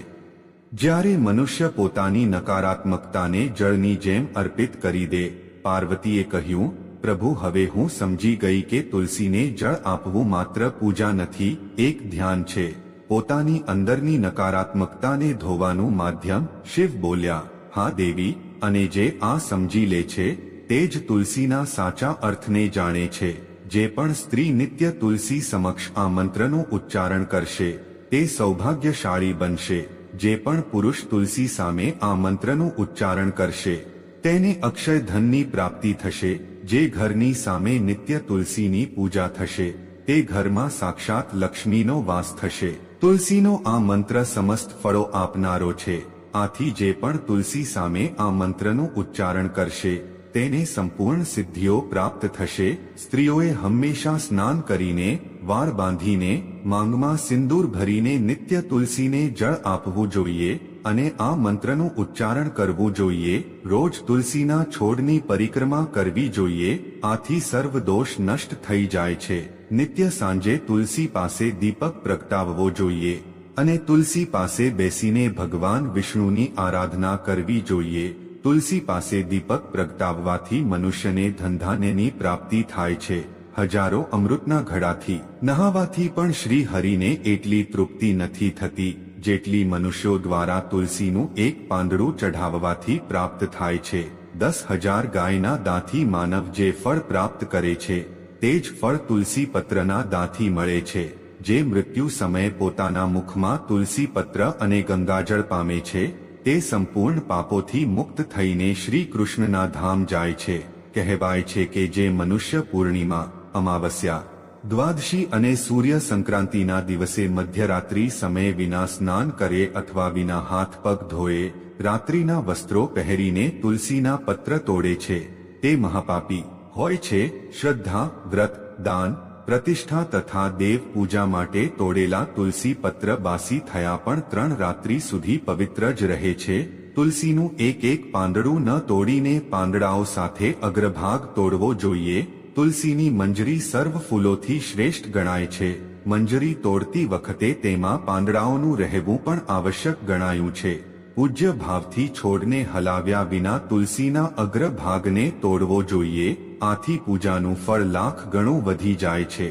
જ્યારે મનુષ્ય પોતાની નકારાત્મકતાને જળની જેમ અર્પિત કરી દે. પાર્વતીએ કહ્યું, પ્રભુ, હવે હું સમજી ગઈ કે તુલસીને જળ આપવું માત્ર પૂજા નથી, એક ધ્યાન છે, પોતાની અંદરની નકારાત્મકતાને ધોવાનું માધ્યમ. શિવ બોલ્યા, હા દેવી, અને જે આ સમજી લે છે, તે જ તુલસીના સાચા અર્થને જાણે છે. જે પણ સ્ત્રી નિત્ય તુલસી સમક્ષ આ મંત્રનું ઉચ્ચારણ કરશે, તે સૌભાગ્યશાળી બનશે. જે પણ પુરુષ તુલસી સામે આ મંત્રનું ઉચ્ચારણ કરશે, તેને અક્ષય ધનની પ્રાપ્તિ થશે. જે ઘરની સામે નિત્ય તુલસીની પૂજા થશે તે ઘરમાં સાક્ષાત લક્ષ્મીનો વાસ થશે. તુલસીનો આ મંત્ર સમસ્ત ફળો આપનારો છે. આથી જે પણ તુલસી સામે આ મંત્રનું ઉચ્ચારણ કરશે તેને સંપૂર્ણ સિદ્ધિઓ પ્રાપ્ત થશે. સ્ત્રીઓએ હંમેશા સ્નાન કરીને, વાળ બાંધીને, માંગમાં સિંદૂર ભરીને નિત્ય તુલસીને જળ આપવું જોઈએ અને આ મંત્રનું ઉચ્ચારણ કરવું જોઈએ. રોજ તુલસીના છોડની પરિક્રમા કરવી જોઈએ. આથી સર્વ દોષ નષ્ટ થઈ જાય છે. નિત્ય સાંજે તુલસી પાસે દીપક પ્રગટાવવો જોઈએ અને તુલસી પાસે બેસીને ભગવાન વિષ્ણુની આરાધના કરવી જોઈએ. તુલસી પાસે દીપક પ્રગટાવવાથી મનુષ્યને ધનધાન્યની પ્રાપ્તિ થાય છે. હજારો અમૃતના ઘડાથી નહાવાથી પણ શ્રી હરિને એટલી તૃપ્તિ નથી થતી જેટલી મનુષ્યો દ્વારા તુલસીનું એક પાંદડું ચઢાવવાથી પ્રાપ્ત થાય છે. 10,000 ગાયના દાંથી માનવ જે ફળ પ્રાપ્ત કરે છે તે જ ફળ તુલસી પત્રના દાંથી મળે છે. જે મૃત્યુ સમયે પોતાના મુખમાં તુલસી પત્ર અને ગંગાજળ પામે છે તે સંપૂર્ણ પાપોથી મુક્ત થઈને શ્રી કૃષ્ણના ધામ જાય છે. કહેવાય છે કે જે મનુષ્ય પૂર્ણિમા, અમાવસ્યા, દ્વાદશી અને સૂર્ય સંક્રાંતિના દિવસે મધ્યરાત્રિ સમયે વિના સ્નાન કરે અથવા વિના હાથ પગ ધોએ રાત્રિના વસ્ત્રો પહેરીને તુલસીના પત્ર તોડે છે તે મહાપાપી હોય છે. શ્રદ્ધા, વ્રત, દાન, પ્રતિષ્ઠા તથા દેવ પૂજા માટે તોડેલા તુલસી પત્ર બાસી થયા પણ 3 રાત્રિ સુધી પવિત્ર જ રહે છે. તુલસીનું એક એક પાંદડું ન તોડીને પાંદડાઓ સાથે અગ્રભાગ તોડવો જોઈએ. તુલસીની મંજરી સર્વ ફૂલોથી શ્રેષ્ઠ ગણાય છે. મંજરી તોડતી વખતે તેમાં પાંદડાઓનું રહેવું પણ આવશ્યક ગણાયું છે. પૂજ્ય ભાવથી છોડને હલાવ્યા વિના તુલસીના અગ્રભાગને તોડવો જોઈએ. આથી પૂજાનું ફળ લાખ ગણું વધી જાય છે.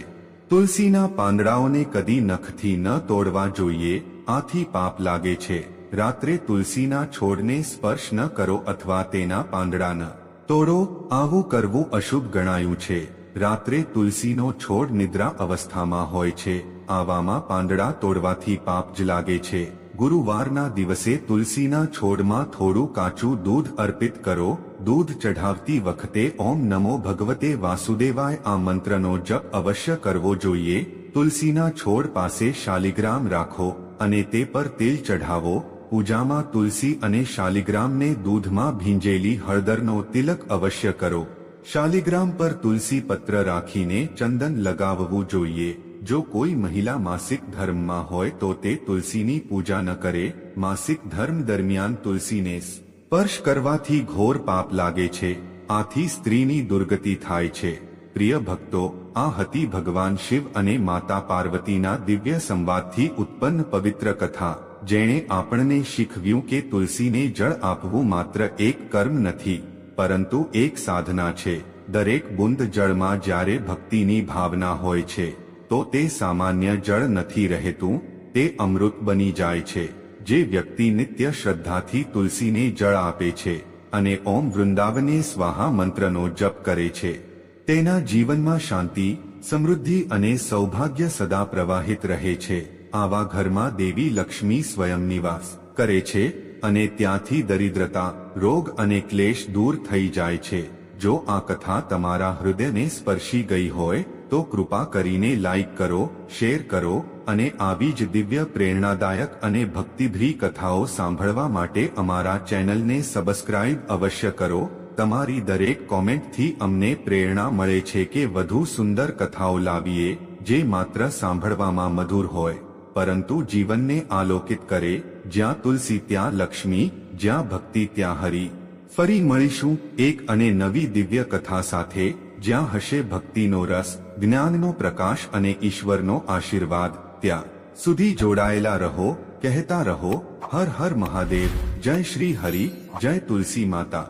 તુલસીના પાંદડાઓને કદી નખથી ન તોડવા જોઈએ. આથી પાપ લાગે છે. રાત્રે તુલસીના છોડને સ્પર્શ ન કરો અથવા તેના પાંદડા ન તોડો. આવું કરવું અશુભ ગણાયું છે. રાત્રે તુલસીનો છોડ નિદ્રા અવસ્થામાં હોય છે. આવામાં પાંદડા તોડવાથી પાપ જ લાગે છે. ગુરુવારના દિવસે તુલસીના છોડમાં થોડું કાચું દૂધ અર્પિત કરો. દૂધ ચઢાવતી વખતે ઓમ નમો ભગવતે વાસુદેવાય આ મંત્રનો જપ અવશ્ય કરવો જોઈએ. તુલસીના છોડ પાસે શાલિગ્રામ રાખો અને તે પર તેલ ચઢાવો. પૂજામાં તુલસી અને શાલિગ્રામને દૂધમાં ભીંજેલી હળદરનો તિલક અવશ્ય કરો. શાલિગ્રામ પર તુલસી પત્ર રાખીને ચંદન લગાવવું જોઈએ. જો કોઈ મહિલા માસિક ધર્મમાં હોય તો તે તુલસીની પૂજા ન કરે. માસિક ધર્મ દરમિયાન તુલસીને સ્પર્શ કરવાથી ઘોર પાપ લાગે છે. આથી સ્ત્રીની દુર્ગતિ થાય છે. પ્રિય ભક્તો, આ હતી ભગવાન શિવ અને માતા પાર્વતીના દિવ્ય સંવાદથી ઉત્પન્ન પવિત્ર કથા, જેણે આપણને શીખવ્યું કે તુલસીને જળ આપવું માત્ર એક કર્મ નથી પરંતુ એક સાધના છે. દરેક બુંદ જળમાં જ્યારે ભક્તિની ભાવના હોય છે તો તે સામાન્ય જળ નથી રહેતું, તે અમૃત બની જાય છે. જે વ્યક્તિ નિત્ય શ્રદ્ધાથી તુલસીને જળ આપે છે અને ઓમ વૃંદાવને સ્વાહા મંત્રનો જપ કરે છે તેના જીવનમાં શાંતિ, સમૃદ્ધિ અને સૌભાગ્ય સદા પ્રવાહિત રહે છે. આવા ઘરમાં દેવી લક્ષ્મી સ્વયં નિવાસ કરે છે અને ત્યાંથી દરિદ્રતા, રોગ અને ક્લેશ દૂર થઈ જાય છે. જો આ કથા તમારા હૃદયને સ્પર્શી ગઈ હોય તો કૃપા કરીને લાઈક કરો, શેર કરો અને આવી જ દિવ્ય પ્રેરણાદાયક અને ભક્તિભરી કથાઓ સાંભળવા માટે અમારા ચેનલને સબસ્ક્રાઇબ અવશ્ય કરો. તમારી દરેક કોમેન્ટથી અમને પ્રેરણા મળે છે કે વધુ સુંદર કથાઓ લાવીએ જે માત્ર સાંભળવામાં મધુર હોય પરંતુ જીવનને આલોકિત કરે. જ્યાં તુલસી ત્યાં લક્ષ્મી, જ્યાં ભક્તિ ત્યાં હરિ. ફરી મળીશું એક અને નવી દિવ્ય કથા સાથે, જ્યાં હશે ભક્તિનો રસ, જ્ઞાનનો પ્રકાશ અને ઈશ્વરનો આશીર્વાદ. ત્યાં સુધી જોડાયેલા રહો, કહેતા રહો હર હર મહાદેવ. જય શ્રી હરિ, જય તુલસી માતા.